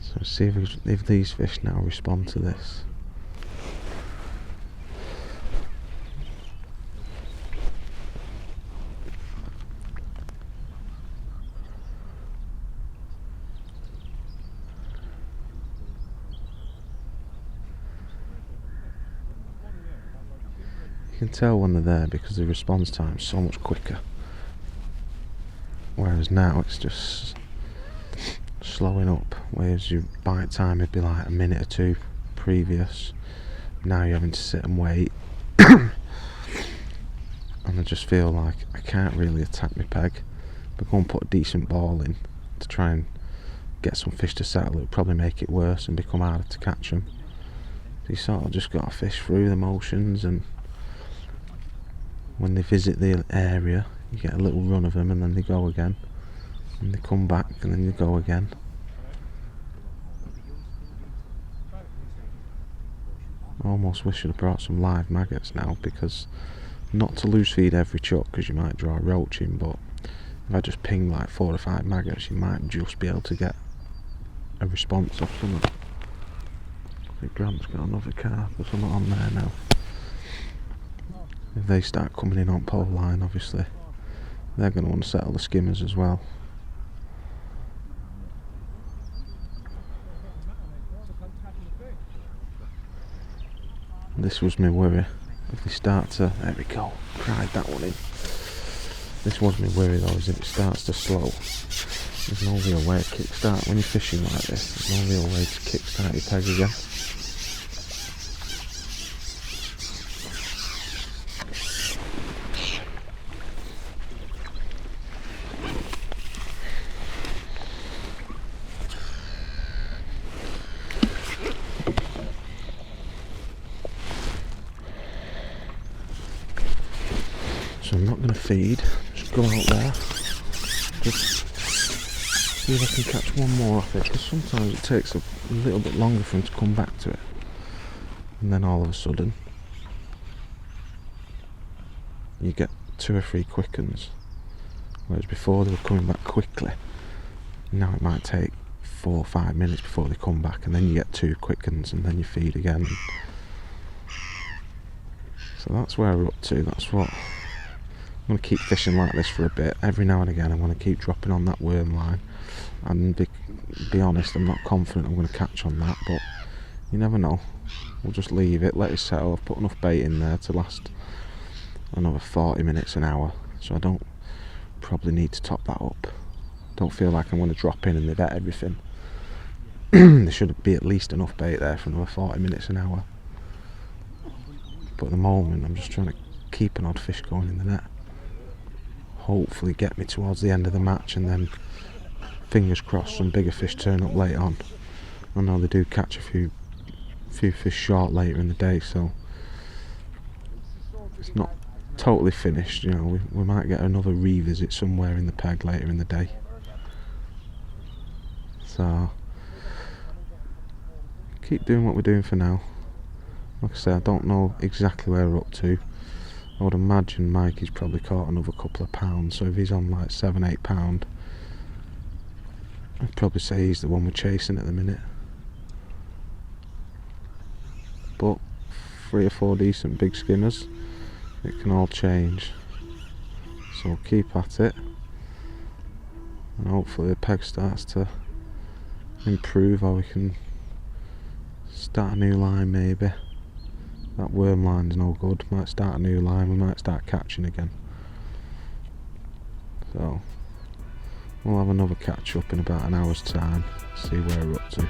So see if these fish now respond to this. You can tell when they're there because the response time is so much quicker, whereas now it's just slowing up, whereas your bite time would be like a minute or two previous. Now you're having to sit and wait and I just feel like I can't really attack my peg, but go and put a decent ball in to try and get some fish to settle. It would probably make it worse and become harder to catch them. So you sort of just got to fish through the motions, and when they visit the area you get a little run of them and then they go again, and they come back and then they go again. I almost wish I'd have brought some live maggots now, because not to loose feed every chuck because you might draw a roach in, but if I just ping like 4 or 5 maggots you might just be able to get a response off something. I think Grant's got another carp or something on there now. If they start coming in on pole line, obviously they're going to want to settle the skimmers as well. This was my worry. If they start to, there we go, cried that one in. This was my worry though, is if it starts to slow, there's no real way to kickstart. When you're fishing like this, there's no real way to kickstart your peg again. So I'm not going to feed, just go out there, just see if I can catch one more off it, because sometimes it takes a little bit longer for him to come back to it, and then all of a sudden you get 2 or 3 quickens, whereas before they were coming back quickly. Now it might take 4 or 5 minutes before they come back, and then you get 2 quickens and then you feed again. So that's where we're up to. That's what I'm going to keep fishing like this for a bit. Every now and again I'm going to keep dropping on that worm line, and be honest, I'm not confident I'm going to catch on that, but you never know. We'll just leave it, let it settle. I've put enough bait in there to last another 40 minutes, an hour, so I don't probably need to top that up. Don't feel like I'm going to drop in and they've ate everything. There should be at least enough bait there for another 40 minutes, an hour. But at the moment I'm just trying to keep an odd fish going in the net. Hopefully get me towards the end of the match, and then fingers crossed some bigger fish turn up late on. I know they do catch a few fish short later in the day, so it's not totally finished, you know. We might get another revisit somewhere in the peg later in the day. So keep doing what we're doing for now. Like I say, I don't know exactly where we're up to. I would imagine Mikey's probably caught another couple of pounds, so if he's on like 7-8 pound, I'd probably say he's the one we're chasing at the minute. but 3 or 4 decent big skimmers, it can all change. So keep at it, and hopefully the peg starts to improve, or we can start a new line maybe. That worm line's no good. Might start a new line, we might start catching again. So we'll have another catch up in about an hour's time, see where we're up to.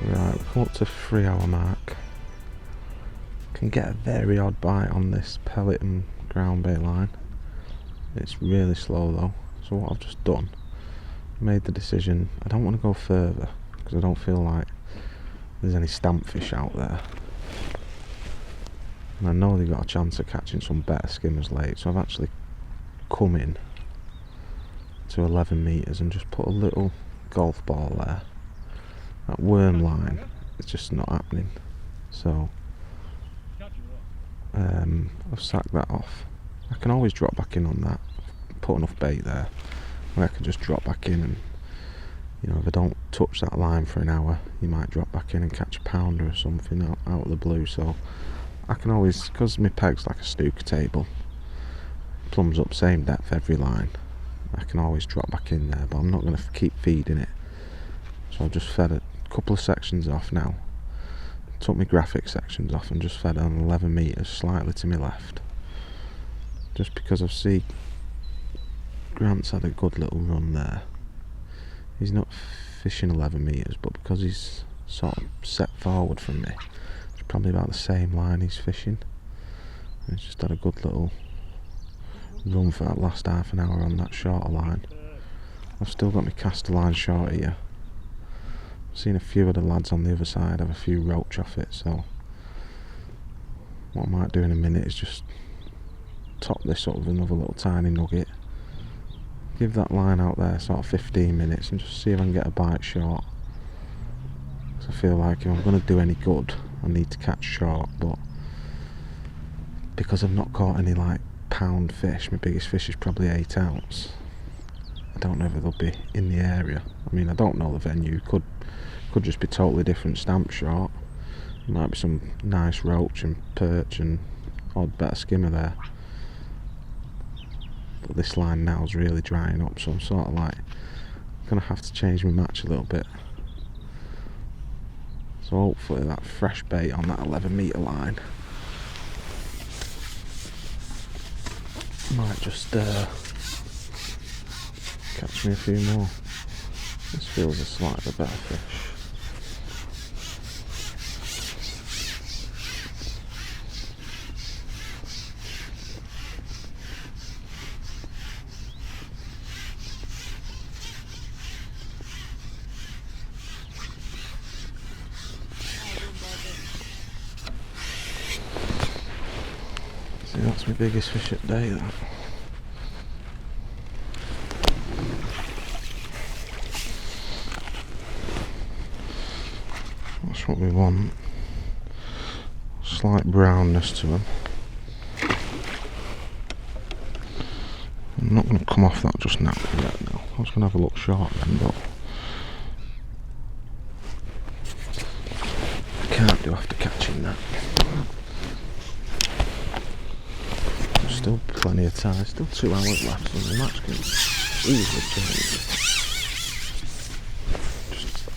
Right, we've come up to 3-hour mark. Can get a very odd bite on this pellet and ground bait line. It's really slow though. So what I've just done, made the decision, I don't want to go further because I don't feel like there's any stamp fish out there. And I know they've got a chance of catching some better skimmers late, so I've actually come in to 11 metres and just put a little golf ball there. That worm line is just not happening, so I've sacked that off. I can always drop back in on that, put enough bait there where I can just drop back in, and you know, if I don't touch that line for an hour, you might drop back in and catch a pounder or something out of the blue. So I can always, because my peg's like a snooker table, plumbs up same depth every line, I can always drop back in there, but I'm not going to keep feeding it. So I've just fed a couple of sections off now, took my graphic sections off and just fed on 11 metres slightly to my left, just because I see Grant's had a good little run there. He's not fishing 11 metres, but because he's sort of set forward from me, it's probably about the same line he's fishing. He's just had a good little run for that last half an hour on that shorter line. I've still got my caster line short here. I've seen a few of the lads on the other side have a few roach off it, so what I might do in a minute is just top this up with another little tiny nugget, give that line out there sort of 15 minutes and just see if I can get a bite short. Because I feel like if I'm going to do any good, I need to catch short, but because I've not caught any like pound fish, my biggest fish is probably 8 ounce. I don't know if they'll be in the area. I mean, I don't know the venue, could just be totally different stamp short. There might be some nice roach and perch and odd better skimmer there. But this line now is really drying up, so I'm sort of like gonna have to change my match a little bit. So hopefully that fresh bait on that 11 metre line might just catch me a few more. This feels a slightly better fish. See, that's my biggest fish at day, that. That's what we want. Slight brownness to them. I'm not going to come off that just now. No. I was going to have a look short then, but I can't do after catching that. There's still plenty of time, still 2 hours left, so the match can easily change.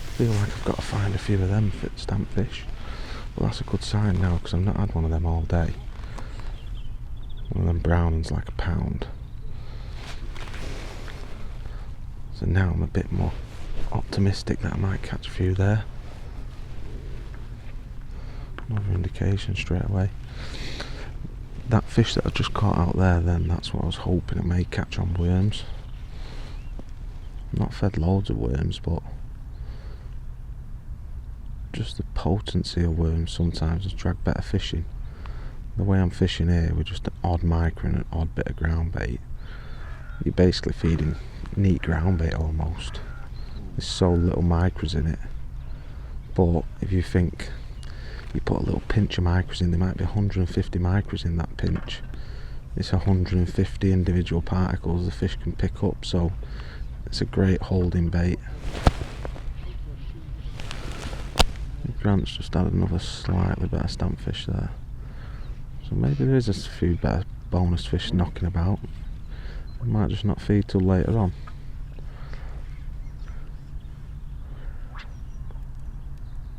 I feel like I've got to find a few of them stamp fish, but that's a good sign now because I've not had one of them all day. One of them brownings like a pound. So now I'm a bit more optimistic that I might catch a few there. Another indication straight away. That fish that I just caught out there, then that's what I was hoping I may catch on worms. I've not fed loads of worms, but just the potency of worms sometimes has dragged better fishing. The way I'm fishing here with just an odd micro and an odd bit of ground bait, you're basically feeding neat ground bait almost. There's so little micros in it. But if you think you put a little pinch of micros in, there might be 150 micros in that pinch. It's 150 individual particles the fish can pick up, so it's a great holding bait. Grant's just had another slightly better stampfish there. So maybe there is a few better bonus fish knocking about. I might just not feed till later on.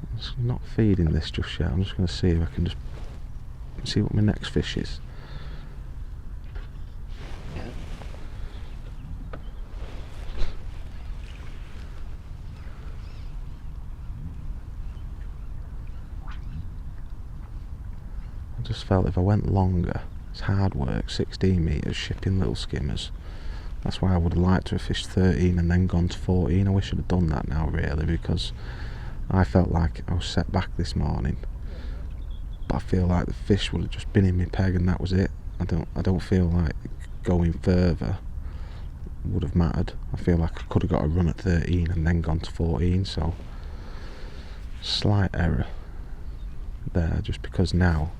I'm just not feeding this just yet. I'm just going to see if I can just see what my next fish is. I just felt if I went longer, it's hard work, 16 metres, shipping little skimmers. That's why I would have liked to have fished 13 and then gone to 14. I wish I'd have done that now really, because I felt like I was set back this morning. But I feel like the fish would have just been in my peg and that was it. I don't feel like going further would have mattered. I feel like I could have got a run at 13 and then gone to 14, so slight error there, just because now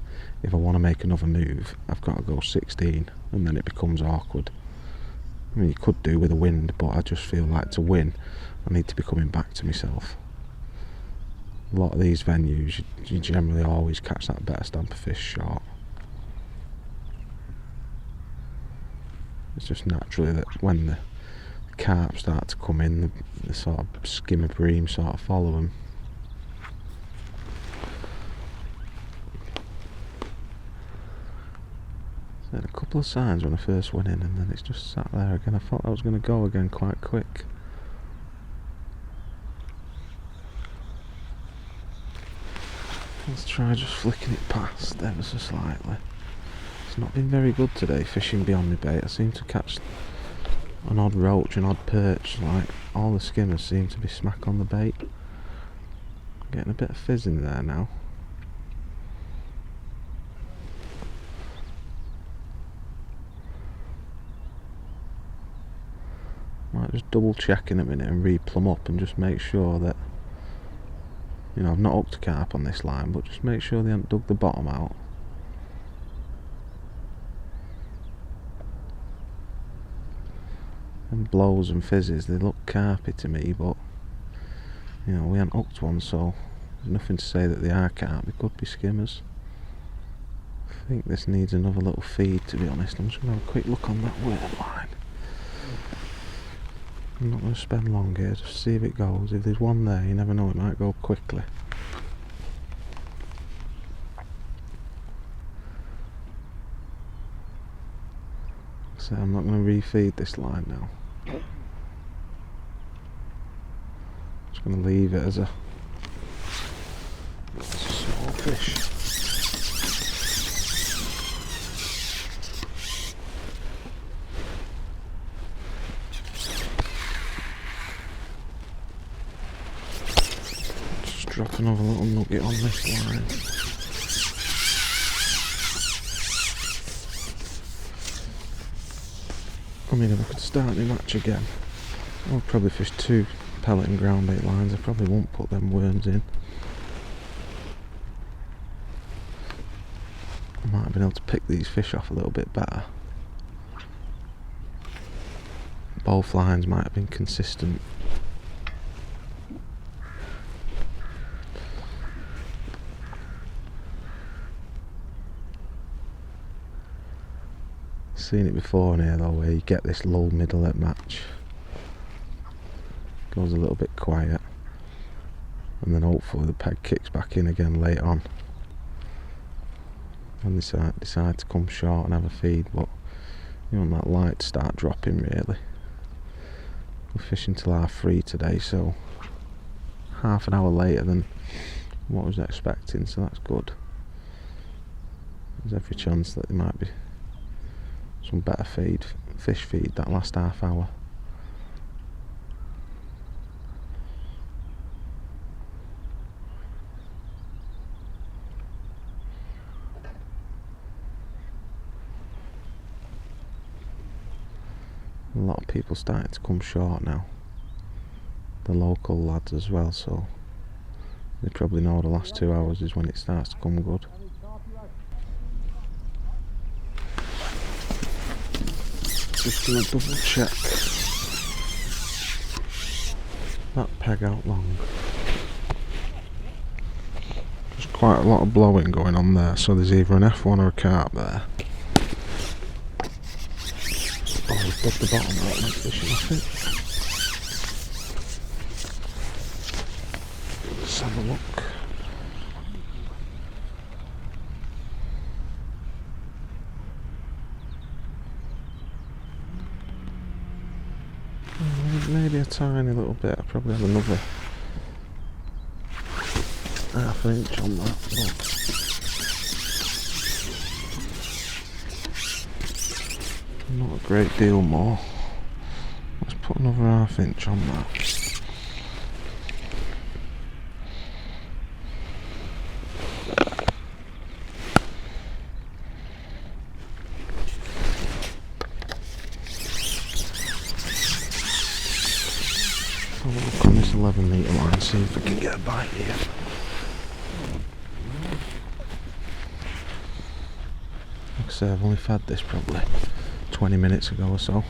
if I want to make another move I've got to go 16 and then it becomes awkward. I mean, you could do with a wind, but I just feel like to win I need to be coming back to myself. A lot of these venues you generally always catch that better stamper fish short. It's just naturally that when the carp start to come in, the sort of skimmer bream sort of follow them. So I had a couple of signs when I first went in, and then it's just sat there again. I thought I was going to go again quite quick. Let's try just flicking it past ever so slightly. It's not been very good today fishing beyond my bait. I seem to catch an odd roach, an odd perch, like all the skimmers seem to be smack on the bait. Getting a bit of fizz in there now. Might just double check in a minute and re-plumb up and just make sure that, you know, I've not hooked a carp on this line, but just make sure they haven't dug the bottom out. And blows and fizzes, they look carpy to me, but you know, we haven't hooked one, so there's nothing to say that they are carp. They could be skimmers. I think this needs another little feed, to be honest. I'm just going to have a quick look on that worm line. I'm not going to spend long here, just see if it goes. If there's one there, you never know, it might go quickly. So I'm not going to refeed this line now. Just going to leave it as a small fish. Drop another little nugget on this line. I mean, if I could start my match again, I would probably fish 2 pellet and ground bait lines. I probably won't put them worms in. I might have been able to pick these fish off a little bit better. Both lines might have been consistent. Seen it before in here though, where you get this lull middle at match, goes a little bit quiet, and then hopefully the peg kicks back in again late on and decide to come short and have a feed. But you want that light to start dropping really. We're fishing till 3:30 today, so half an hour later than what I was expecting, so that's good. There's every chance that there might be some better fish feed that last half hour. A lot of people starting to come short now. The local lads as well, so they probably know the last 2 hours is when it starts to come good. Just gonna double check that peg out long. There's quite a lot of blowing going on there, so there's either an F1 or a carp there. Oh, we've dug the bottom out and fishing off it. Let's have a look. Maybe a tiny little bit. I probably have another half an inch on that. But not a great deal more. Let's put another half inch on that. Have a look on this 11 metre line, see if we can get a bite here. Like I say, I've only fed this probably 20 minutes ago or so.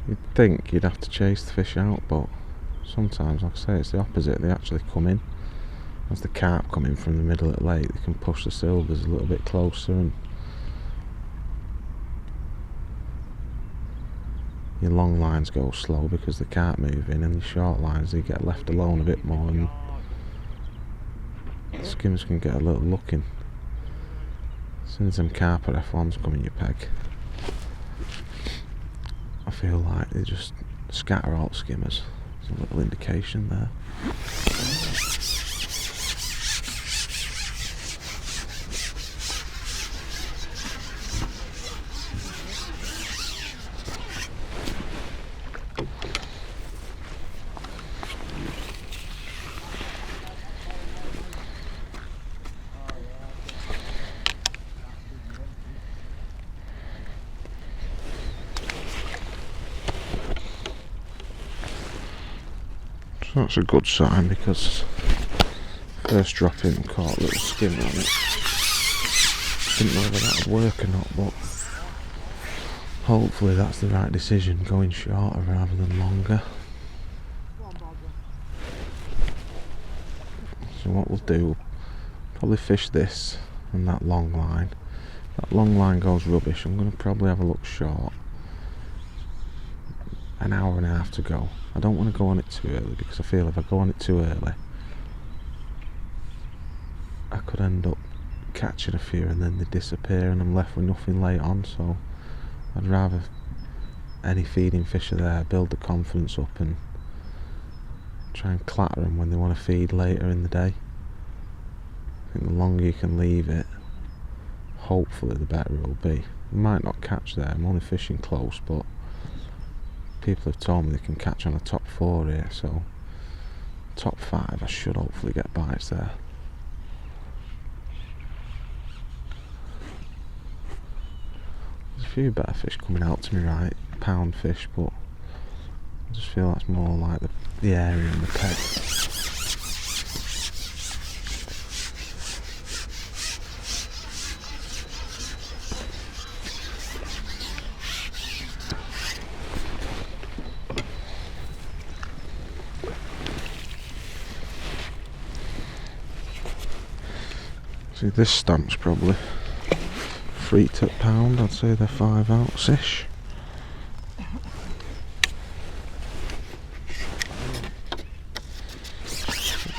You'd think you'd have to chase the fish out, but sometimes, like I say, it's the opposite. They actually come in. As the carp come in from the middle of the lake, they can push the silvers a little bit closer, and your long lines go slow because the carp move in, and your short lines, they get left alone a bit more, and the skimmers can get a little looking. As soon as them carp or F1s come in your peg, I feel like they just scatter out skimmers. There's a little indication there. So that's a good sign, because first drop in caught a little skimmer on it. Didn't know whether that would work or not, but hopefully that's the right decision, going shorter rather than longer. So what we'll do, we'll probably fish this and that long line. That long line goes rubbish. I'm going to probably have a look short. An hour and a half to go. I don't want to go on it too early, because I feel if I go on it too early, I could end up catching a few and then they disappear and I'm left with nothing late on. So I'd rather any feeding fish are there, build the confidence up and try and clatter them when they want to feed later in the day. I think the longer you can leave it, hopefully the better it will be. You might not catch there, I'm only fishing close, but people have told me they can catch on a top 4 here, so top 5 I should hopefully get bites there. There's a few better fish coming out to me right, pound fish, but I just feel that's more like the area and the peg. See, this stamp's probably 3 to pound, I'd say they're 5 ounce-ish.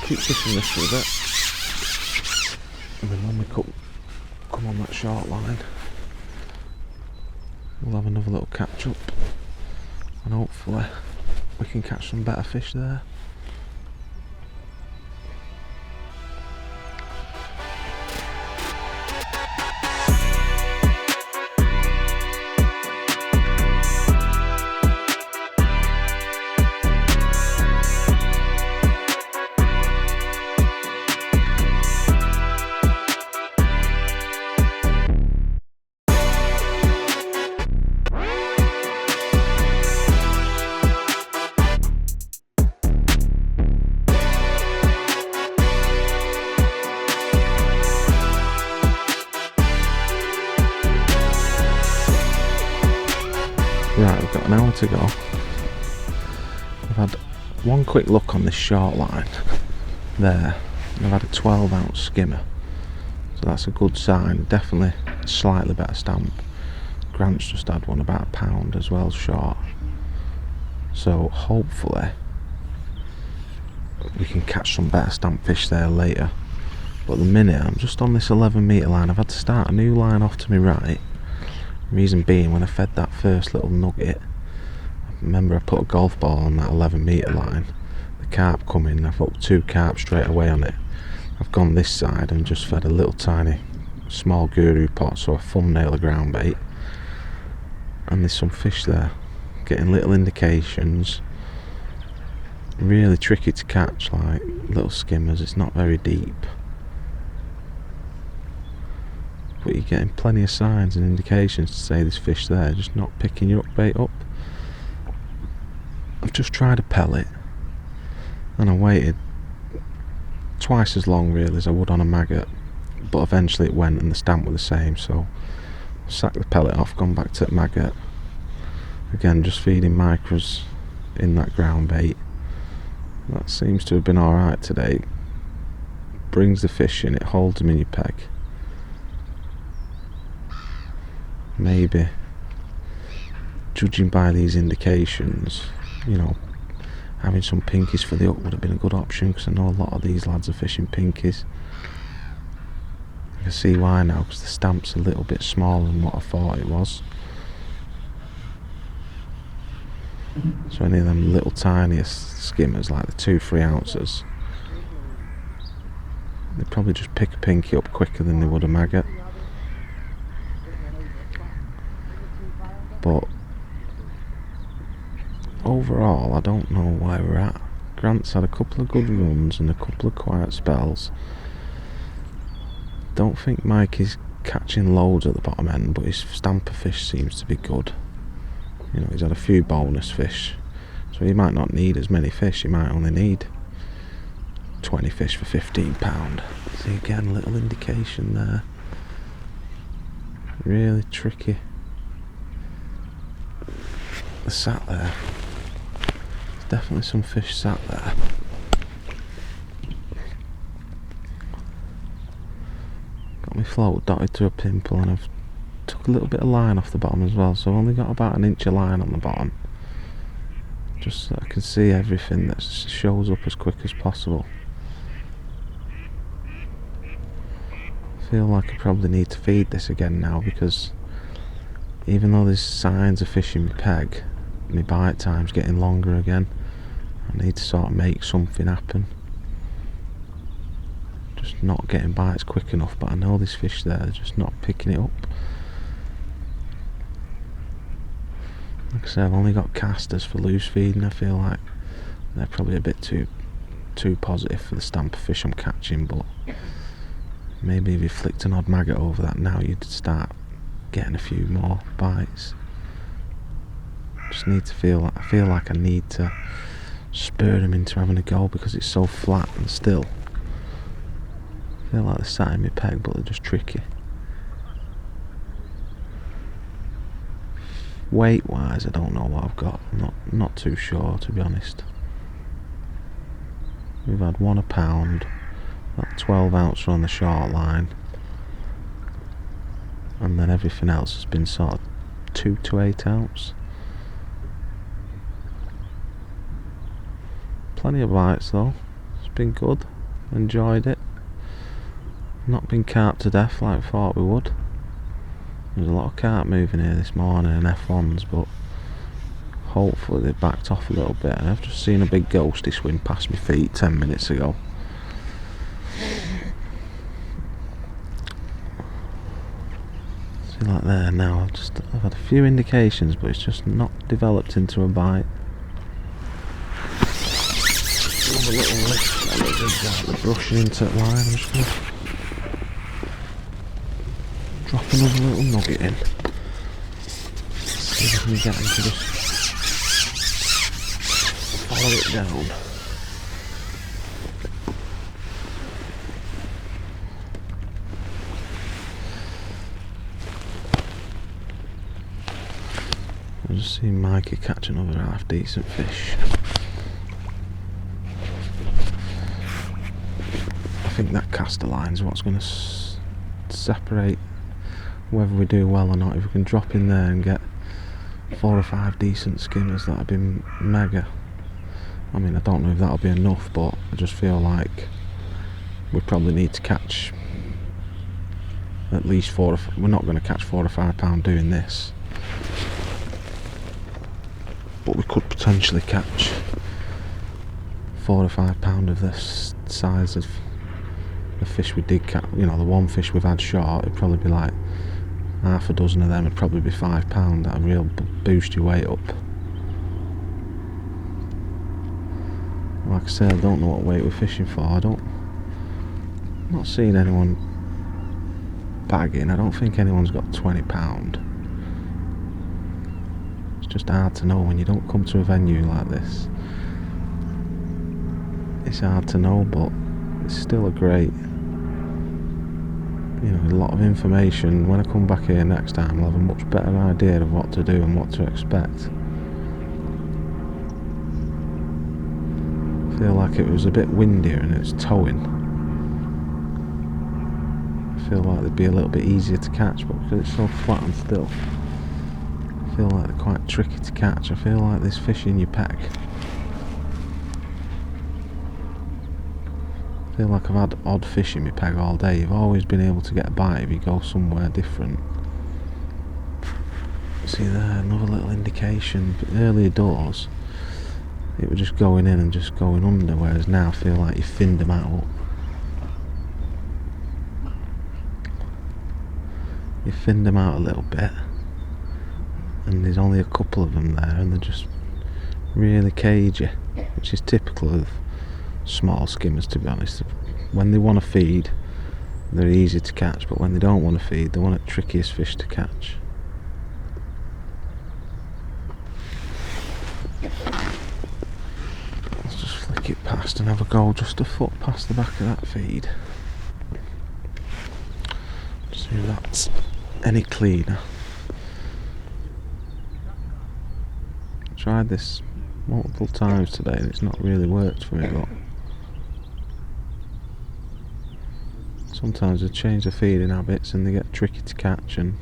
Keep fishing this for a bit, and then when we come on that short line, we'll have another little catch up, and hopefully we can catch some better fish there. minutes ago. I've had one quick look on this short line there, and I've had a 12-ounce skimmer, so that's a good sign. Definitely a slightly better stamp. Grant's just had one about a pound as well, short, so hopefully we can catch some better stamp fish there later. But at the minute I'm just on this 11 metre line. I've had to start a new line off to my right. Reason being, when I fed that first little nugget, I remember I put a golf ball on that 11 metre line. The carp come in, I've hooked 2 carp straight away on it. I've gone this side and just fed a little tiny small guru pot, so a thumbnail of ground bait, and there's some fish there, getting little indications. Really tricky to catch, like little skimmers. It's not very deep, but you're getting plenty of signs and indications to say there's fish there, just not picking your bait up. I've just tried a pellet and I waited twice as long really as I would on a maggot, but eventually it went and the stamp were the same, so sacked the pellet off, gone back to the maggot. Again, just feeding micros in that ground bait. That seems to have been alright today. Brings the fish in, it holds them in your peg. Maybe, judging by these indications, you know, having some pinkies for the hook would have been a good option, because I know a lot of these lads are fishing pinkies. I can see why now, because the stamp's a little bit smaller than what I thought it was. So any of them little tiniest skimmers, like the 2-3 ounces, they'd probably just pick a pinky up quicker than they would a maggot. But overall, I don't know where we're at. Grant's had a couple of good runs and a couple of quiet spells. Don't think Mikey's catching loads at the bottom end, but his stamper fish seems to be good. You know, he's had a few bonus fish, so he might not need as many fish. He might only need 20 fish for £15. See, again, a little indication there. Really tricky. They're sat there. There's definitely some fish sat there. Got my float dotted to a pimple, and I've took a little bit of line off the bottom as well, so I've only got about an inch of line on the bottom, just so I can see everything that shows up as quick as possible. I feel like I probably need to feed this again now, because even though there's signs of fish in my peg, my bite time's getting longer again. I need to sort of make something happen. Just not getting bites quick enough, but I know there's fish there, they're just not picking it up. Like I said, I've only got casters for loose feeding. I feel like they're probably a bit too positive for the stamper fish I'm catching, but maybe if you flicked an odd maggot over that now, you'd start getting a few more bites. Just need to feel like I need to spur them into having a go, because it's so flat and still. I feel like they're sat in my peg, but they're just tricky. Weight wise, I don't know what I've got. Not too sure, to be honest. We've had one a pound, that 12 ounce on the short line, and then everything else has been sort of 2 to 8 ounce. Plenty of bites though. It's been good. Enjoyed it. Not been carp to death like I thought we would. There's a lot of carp moving here this morning and F1s, but hopefully they've backed off a little bit. And I've just seen a big ghosty swim past my feet 10 minutes ago. See, like there now, I've had a few indications, but it's just not developed into a bite. Another little lift, the brushing into the line. I'm just going to drop another little nugget in. See if I can get him to just follow it down. I'll just see See Mikey catch another half decent fish. I think that caster line's what's going to separate whether we do well or not. If we can drop in there and get 4 or 5 decent skimmers, that'd be mega. I mean, I don't know if that'll be enough, but I just feel like we probably need to catch at least we're not going to catch 4 or 5 pound doing this, but we could potentially catch 4 or 5 pound of this size of the fish we did catch. You know, the one fish we've had short, it'd probably be like half a dozen of them would probably be 5 pound. That'd real boost your weight up. Like I said, I don't know what weight we're fishing for. I'm not seeing anyone bagging. I don't think anyone's got 20 pound. It's just hard to know when you don't come to a venue like this. It's hard to know, but it's still a great, you know, a lot of information. When I come back here next time, I'll have a much better idea of what to do and what to expect. I feel like it was a bit windier and it's towing. I feel like they'd be a little bit easier to catch, but because it's so flat and still, I feel like they're quite tricky to catch. I feel like there's fish in your pack. I feel like I've had odd fish in my peg all day. You've always been able to get a bite if you go somewhere different. See there, another little indication. But earlier doors, it was just going in and just going under, whereas now I feel like you thinned them out. You thinned them out a little bit, and there's only a couple of them there, and they're just really cagey, which is typical of small skimmers, to be honest. When they want to feed, they're easy to catch, but when they don't want to feed, they're one of the trickiest fish to catch. Let's just flick it past and have a go just a foot past the back of that feed. See if that's any cleaner. I tried this multiple times today and it's not really worked for me, but sometimes they change the feeding habits and they get tricky to catch, and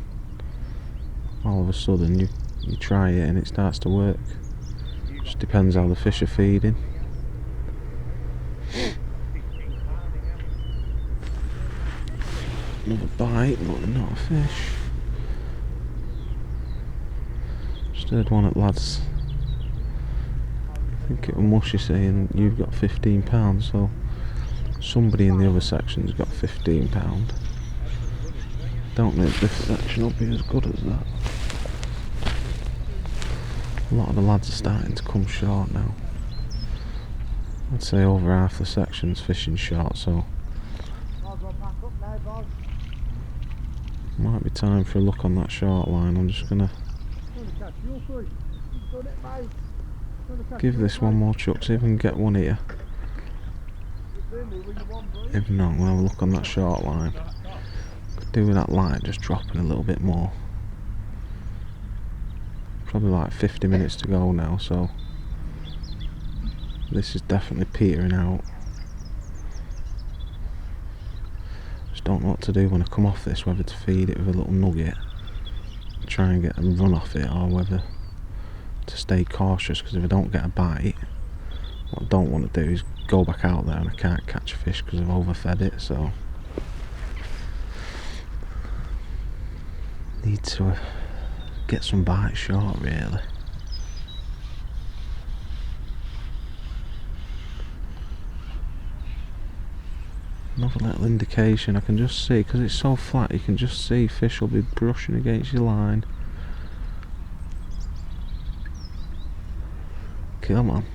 all of a sudden you try it and it starts to work. Just depends how the fish are feeding. Another bite, but not a fish. Just heard one at lads. I think it was Mushy saying you've got 15 pounds, so somebody in the other section's got 15 pound. Don't think this section will be as good as that. A lot of the lads are starting to come short now. I'd say over half the section's fishing short, so might be time for a look on that short line. I'm just gonna give this one more chuck, see if we can get one here. If not, we'll have a look on that short line. Could do with that line just dropping a little bit more. Probably like 50 minutes to go now, so this is definitely petering out. Just don't know what to do when I come off this, whether to feed it with a little nugget, try and get a run off it, or whether to stay cautious, because if I don't get a bite, what I don't want to do is go back out there and I can't catch a fish because I've overfed it. So need to get some bites short, really. Another little indication, I can just see, because it's so flat, you can just see fish will be brushing against your line. Come on.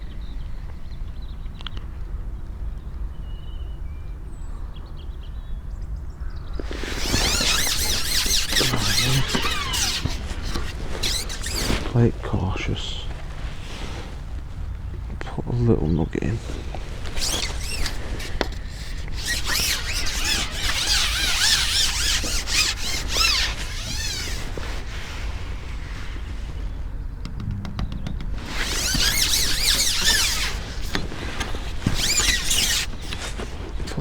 Play it cautious. Put a little nugget in.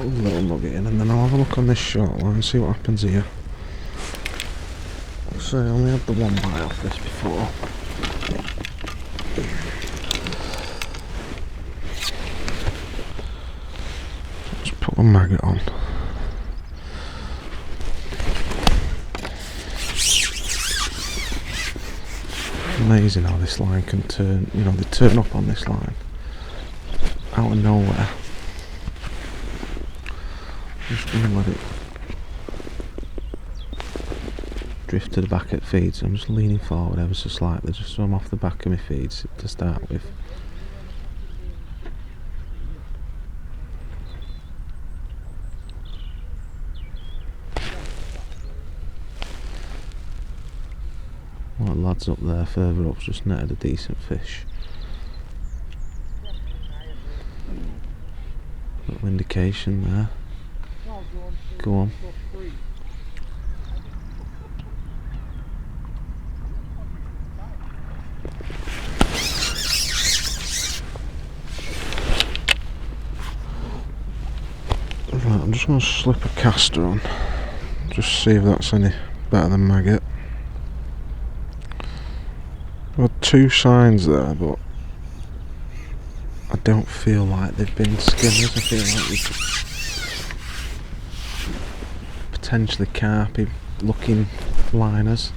little nugget in, and then I'll have a look on this short line and see what happens here. So I only had the one bite off this before. Just put a maggot on. Amazing how this line can turn, you know, they turn up on this line out of nowhere. Just going to let it drift to the back at feed, so I'm just leaning forward ever so slightly just so I'm off the back of my feeds to start with. Well, the lads up there further up's just netted a decent fish. Little indication there. Go on. Right, I'm just going to slip a caster on, just see if that's any better than maggot. There were two signs there, but I don't feel like they've been skimmers. I feel like they've potentially carpy looking liners.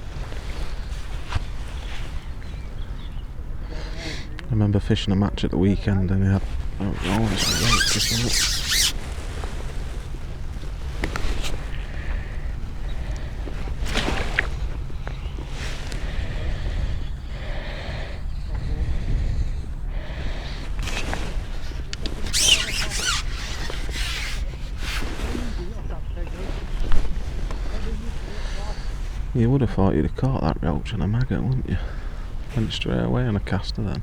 I remember fishing a match at the weekend and they had, you would have thought you'd have caught that roach on a maggot, wouldn't you? Went straight away on a caster then.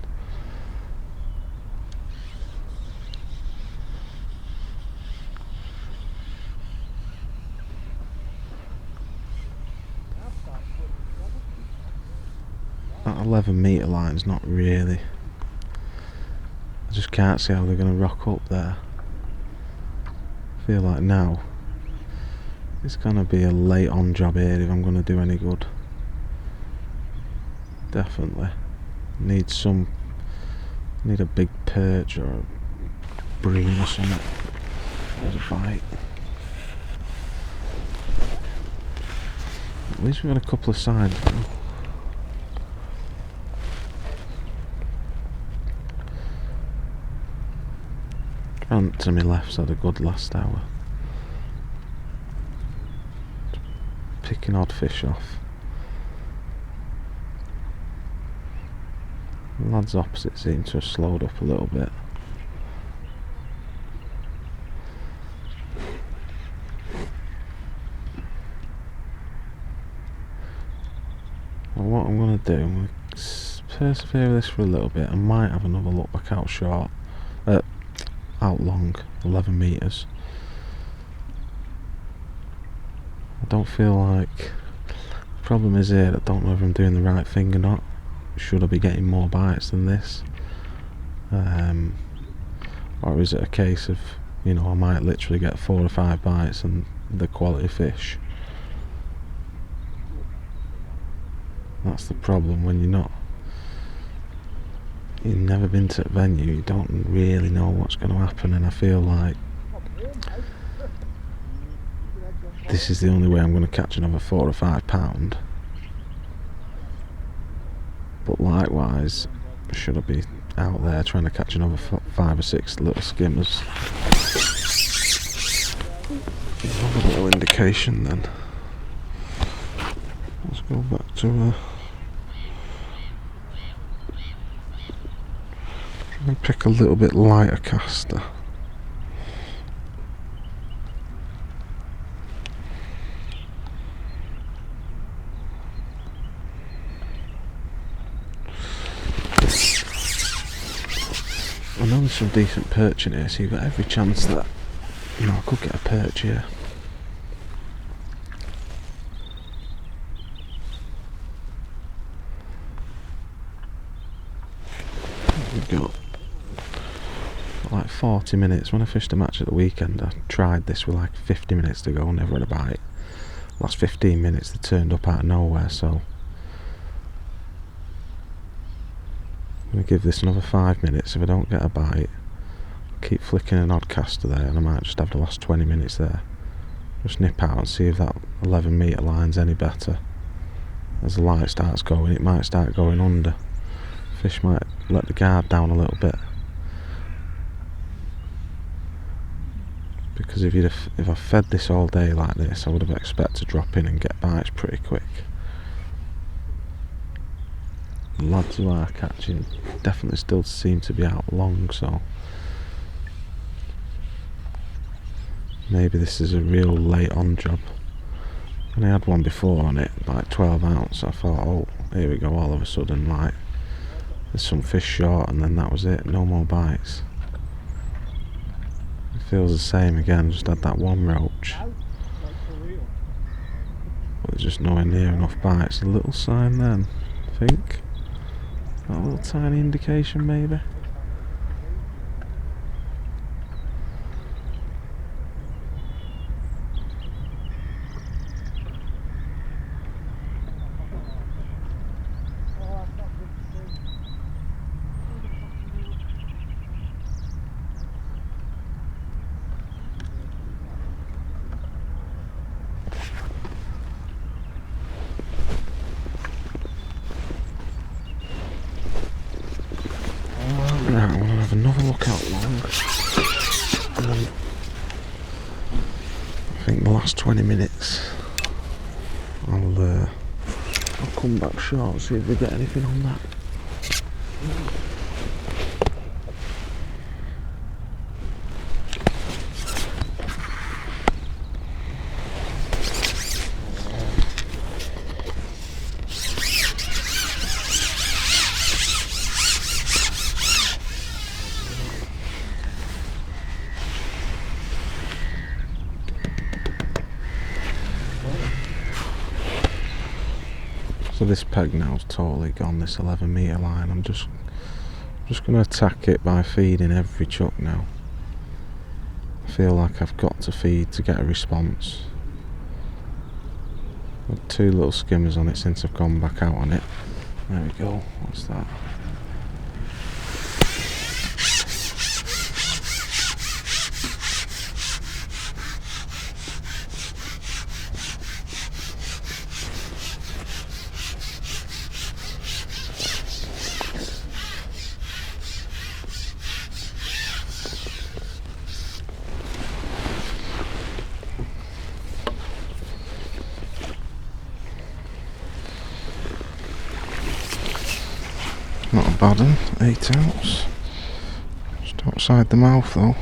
That 11 metre line's not really... I just can't see how they're going to rock up there. I feel like now it's going to be a late on job here if I'm going to do any good. Definitely. Need a big perch or a bream or something. There's a bite. At least we've got a couple of signs now. Grant to my left's had a good last hour. Picking odd fish off. The lads opposite seem to have slowed up a little bit. Well, what I'm going to do, I'm going to persevere with this for a little bit. I might have another look back out short. Out long, 11 metres. I don't feel like... The problem is here, I don't know if I'm doing the right thing or not. Should I be getting more bites than this? Or is it a case of, you know, I might literally get 4 or 5 bites and the quality fish? That's the problem when you've never been to a venue, you don't really know what's going to happen, and I feel like this is the only way I'm going to catch another 4 or 5 pound. But likewise, should I be out there trying to catch another 5 or 6 little skimmers? Another little indication then. Let's go back to try and pick a little bit lighter caster. I know there's some decent perch in here, so you've got every chance that, you know, I could get a perch here. What have we got? got like 40 minutes. When I fished a match at the weekend, I tried this with like 50 minutes to go, never had a bite. Last 15 minutes they turned up out of nowhere, so I'm going to give this another 5 minutes. If I don't get a bite, I'll keep flicking an odd caster there, and I might just have the last 20 minutes there. Just nip out and see if that 11 metre line's any better. As the light starts going, it might start going under. Fish might let the guard down a little bit. Because if I fed this all day like this, I would have expected to drop in and get bites pretty quick. The lads who are catching definitely still seem to be out long, so maybe this is a real late on job. And I had one before on it, like 12 ounce. I thought, oh, here we go, all of a sudden, like, there's some fish short, and then that was it, no more bites. It feels the same again, just had that one roach. But there's just nowhere near enough bites. A little sign then, I think. A little tiny indication, maybe. Right, I want to have another look out long, and then I think the last 20 minutes I'll come back short, see if we get anything on that. So this peg now's totally gone, this 11 metre line. I'm just going to attack it by feeding every chuck now. I feel like I've got to feed to get a response. I've had 2 little skimmers on it since I've gone back out on it. There we go, what's that? Not a bad one, 8 ounce. Just outside the mouth though.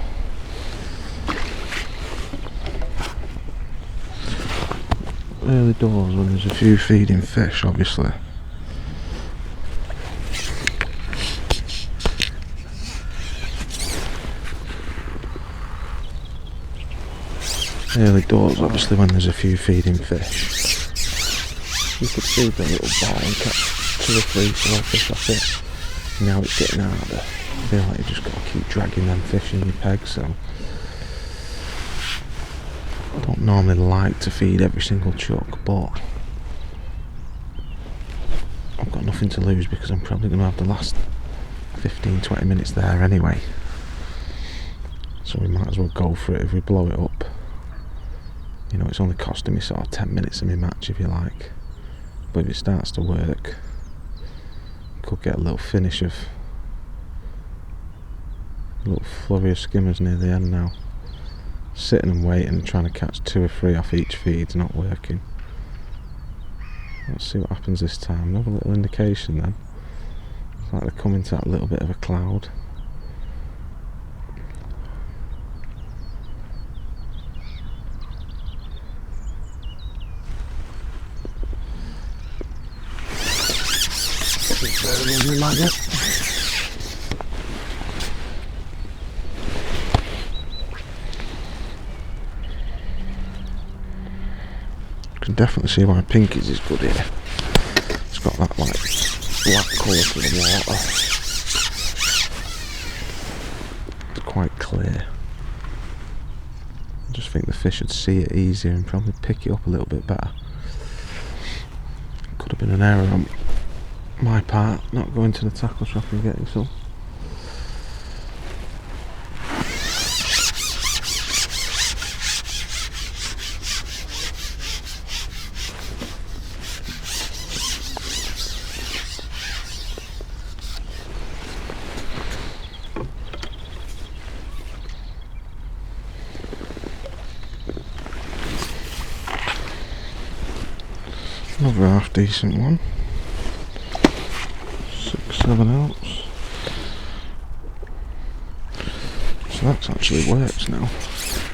Early doors when there's a few feeding fish, obviously. Early doors, obviously, when there's a few feeding fish. You could see the little ball and catch 2 or 3 4 fish off it. Now it's getting harder. I feel like you just got to keep dragging them fish in your peg, so I don't normally like to feed every single chuck, but I've got nothing to lose because I'm probably going to have the last 15-20 minutes there anyway, so we might as well go for it. If we blow it up, you know, it's only costing me sort of 10 minutes of my match, if you like, but if it starts to work, could get a little finish of a little flurry of skimmers near the end now. Sitting and waiting and trying to catch 2 or 3 off each feed's not working. Let's see what happens this time. Another little indication then. It's like they're coming to that little bit of a cloud. Maggot. Can definitely see why Pinkies is good here. It's got that like black colour to the water. The quite clear. I just think the fish would see it easier and probably pick it up a little bit better. Could have been an error on my part, not going to the tackle shop and getting some. Another half decent one. 6-7 ounce. So that's actually works now.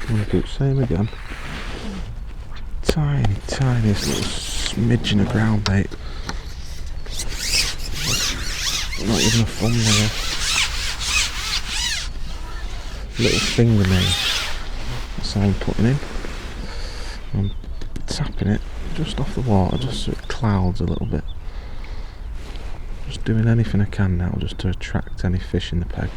I'm going to do the same again. Tiniest little smidgen of ground bait. Not even a thumb there. Little fingernail. That's all I'm putting in. I'm tapping it just off the water, just so it clouds a little bit. Just doing anything I can now just to attract any fish in the peg.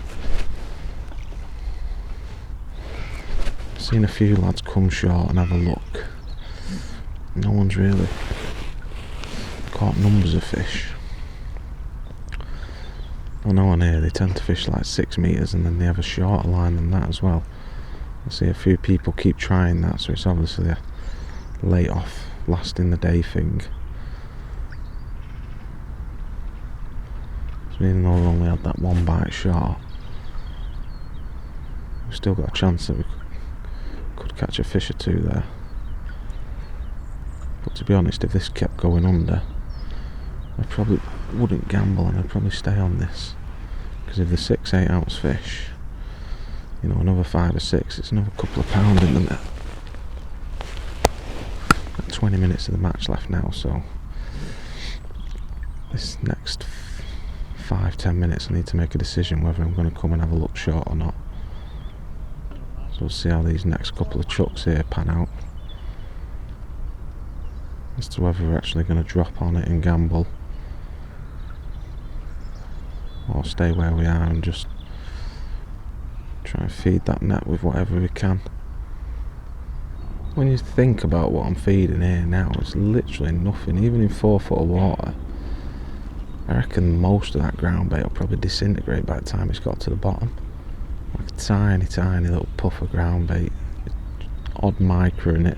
Seen a few lads come short and have a look. No one's really caught numbers of fish. I know on here they tend to fish like 6 metres and then they have a shorter line than that as well. I see a few people keep trying that, so it's obviously a late off, last in the day thing. So even though we only had that one bite short, we've still got a chance that we could catch a fish or two there. But to be honest, if this kept going under, I probably wouldn't gamble and I'd probably stay on this. Because if the 6-8 ounce fish, you know, another 5 or 6, it's another couple of pound in the net. 20 minutes of the match left now, so this next 5-10 minutes I need to make a decision whether I'm going to come and have a look short or not. So we'll see how these next couple of chucks here pan out as to whether we're actually going to drop on it and gamble or stay where we are and just try and feed that net with whatever we can. When you think about what I'm feeding here now, it's literally nothing. Even in 4 foot of water, I reckon most of that ground bait will probably disintegrate by the time it's got to the bottom. Like a tiny little puff of ground bait, odd micro in it,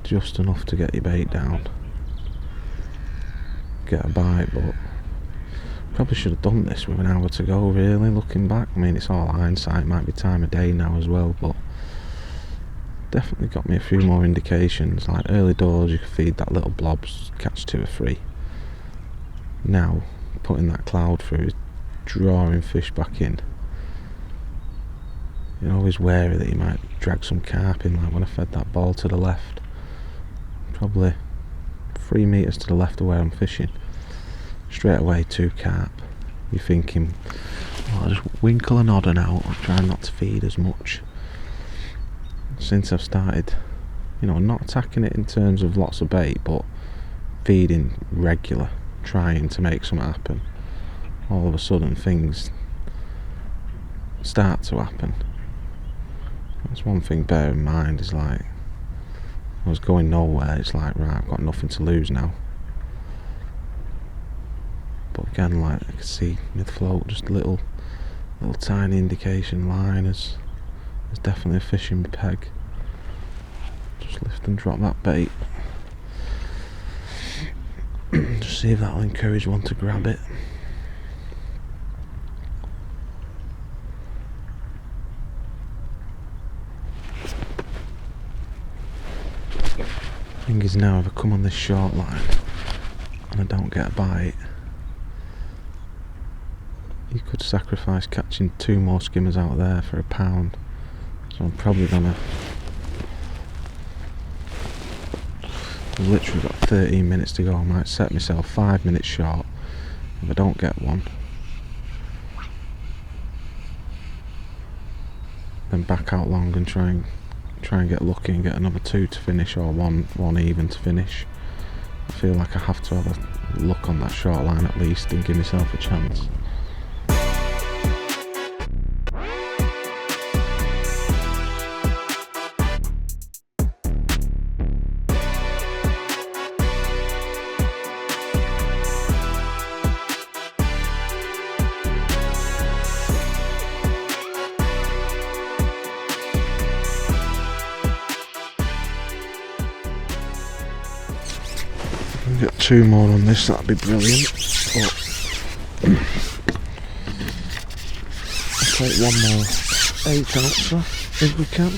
just enough to get your bait down, get a bite. But probably should have done this with an hour to go, really, looking back. I mean, it's all hindsight, might be time of day now as well, but definitely got me a few more indications. Like early doors you could feed that little blobs, catch 2 or 3. Now putting that cloud through, drawing fish back in. You're always wary that you might drag some carp in, like when I fed that ball to the left, probably 3 metres to the left of where I'm fishing. Straight away 2 carp. You're thinking, oh, I'll just winkle an odd one out, I'm trying not to feed as much. Since I've started, you know, not attacking it in terms of lots of bait, but feeding regular, trying to make something happen, all of a sudden things start to happen. That's one thing bear in mind, is like, I was going nowhere, it's like, right, I've got nothing to lose now. But again, like, I could see mid-float, just a little tiny indication line as there's definitely a fish in my peg. Just lift and drop that bait. Just see if that'll encourage one to grab it. Thing is now, if I come on this short line and I don't get a bite, you could sacrifice catching 2 more skimmers out there for £1. So I'm probably gonna, I've literally got 13 minutes to go. I might set myself 5 minutes short if I don't get one, then back out long and try and get lucky and get another 2 to finish, or one even to finish. I feel like I have to have a look on that short line at least and give myself a chance. 2 more on this, that'd be brilliant. But I'll take one more 8 ouncer if we can.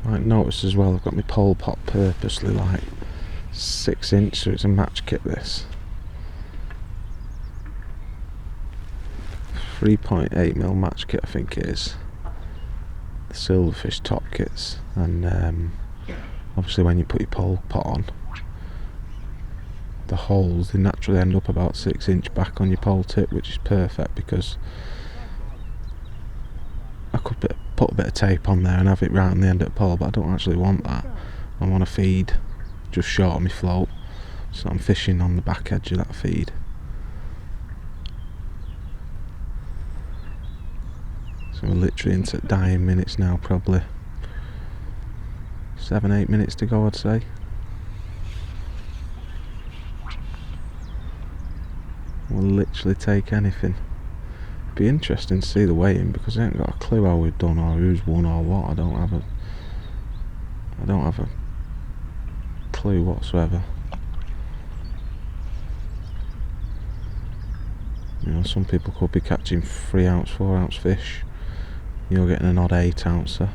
Might notice as well, I've got my pole pot purposely like 6 inch, so it's a match kit this. 3.8mm match kit I think it is. The silverfish top kits, and obviously when you put your pole pot on, the holes they naturally end up about 6 inch back on your pole tip, which is perfect because I could put a bit of tape on there and have it right on the end of the pole, but I don't actually want that. I want to feed just short of my float, so I'm fishing on the back edge of that feed. So we're literally into dying minutes now, probably 7-8 minutes to go, I'd say. We'll literally take anything. Be interesting to see the weighing because I ain't got a clue how we've done or who's won or what. I don't have a clue whatsoever. You know, some people could be catching 3 ounce, 4 ounce fish. You're getting an odd 8 ouncer.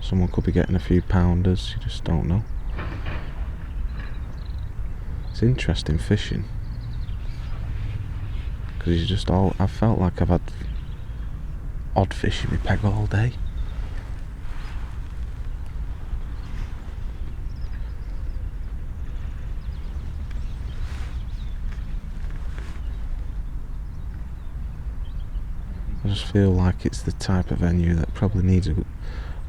Someone could be getting a few pounders. You just don't know. It's interesting fishing. Because you just I felt like I've had odd fish in my peg all day. I just feel like it's the type of venue that probably needs a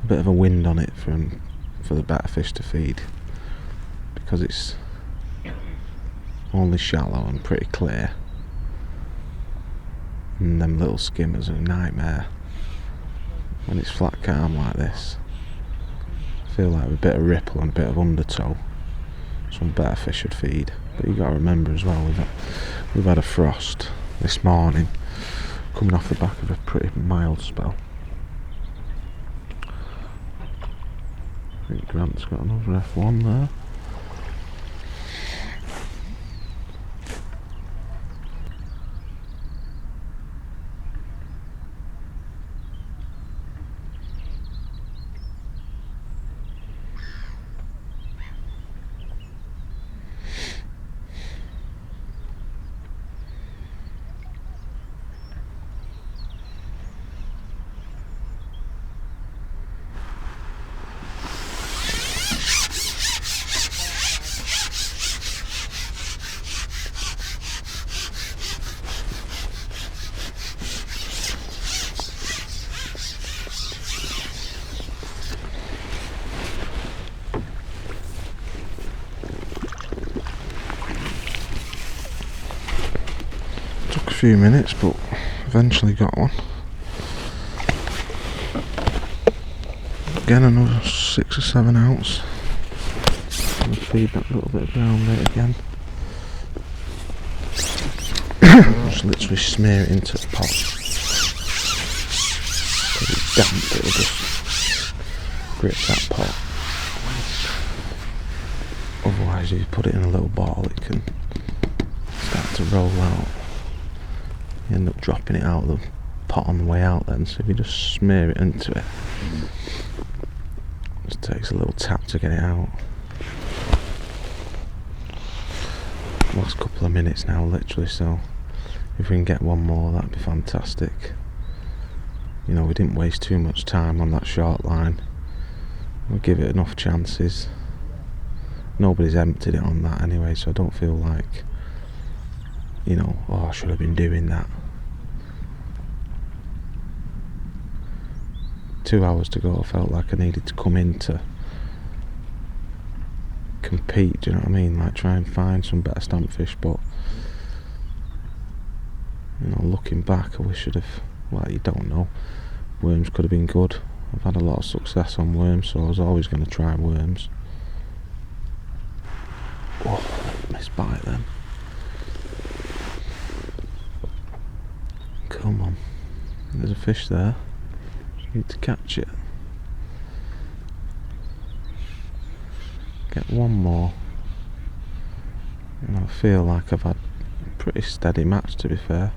bit of a wind on it for the better fish to feed, because it's only shallow and pretty clear. And them little skimmers are a nightmare when it's flat calm like this. I feel like with a bit of ripple and a bit of undertow, some better fish should feed. But you got to remember as well, we've had a frost this morning, coming off the back of a pretty mild spell. I think Grant's got another F1 there. Took a few minutes, but eventually got one. Again, another 6 or 7 ounce. I'll feed that little bit of brown bait again. Just literally smear it into the pot. Because it's damp, it'll just grip that pot. Otherwise, if you put it in a little bottle, it can start to roll out. You end up dropping it out of the pot on the way out then, so if you just smear it into it, it just takes a little tap to get it out. Last couple of minutes now, literally, so if we can get one more, that'd be fantastic. You know, we didn't waste too much time on that short line. We'll give it enough chances. Nobody's emptied it on that anyway, so I don't feel like, you know, oh, I should have been doing that. 2 hours to go, I felt like I needed to come in to compete, do you know what I mean? Like try and find some better stamp fish, but you know, looking back, I wish I'd have, well, you don't know. Worms could have been good. I've had a lot of success on worms, so I was always going to try worms. Oh, missed bite then. Come on. there's a fish there. Just need to catch it. Get one more. And I feel like I've had a pretty steady match, to be fair.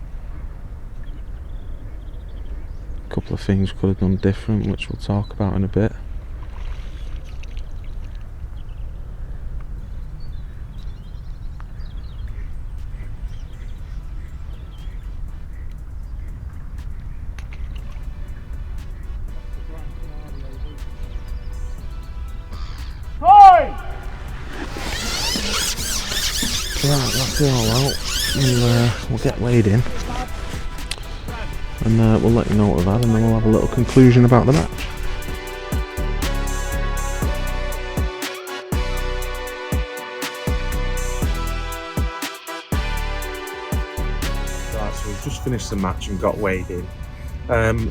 A couple of things could have done different, which we'll talk about in a bit. Right, that's it all out. We'll get weighed in, and we'll let you know what we've had, and then we'll have a little conclusion about the match. Right, so we've just finished the match and got weighed in.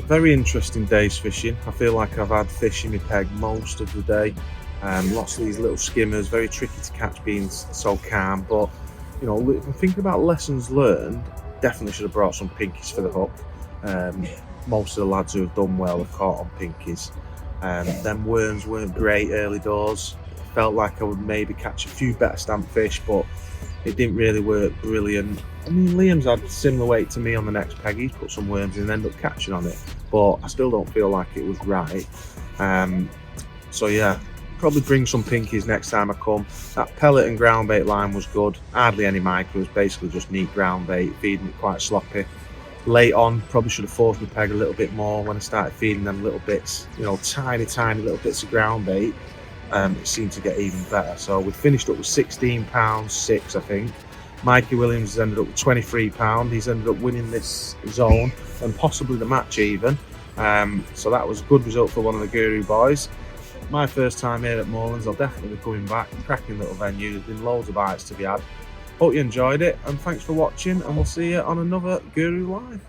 Very interesting day's fishing. I feel like I've had fish in my peg most of the day. Lots of these little skimmers, very tricky to catch being so calm, but you know, if I'm thinking about lessons learned, definitely should have brought some pinkies for the hook. Most of the lads who have done well have caught on pinkies. Them worms weren't great early doors. Felt like I would maybe catch a few better stamp fish, but it didn't really work brilliant. I mean, Liam's had similar weight to me on the next peg. He's put some worms in and ended up catching on it, but I still don't feel like it was right. So yeah, probably bring some pinkies next time I come. That pellet and ground bait line was good. Hardly any micro, it was basically just neat ground bait, feeding it quite sloppy. Late on, probably should have forced my peg a little bit more when I started feeding them little bits, you know, tiny little bits of ground bait. It seemed to get even better. So we finished up with £16.6, I think. Mikey Williams has ended up with £23. He's ended up winning this zone and possibly the match even. So that was a good result for one of the Guru boys. My first time here at Moorlands, I'll definitely be coming back. Cracking little venue, there's been loads of bites to be had. Hope you enjoyed it, and thanks for watching, and we'll see you on another Guru Live.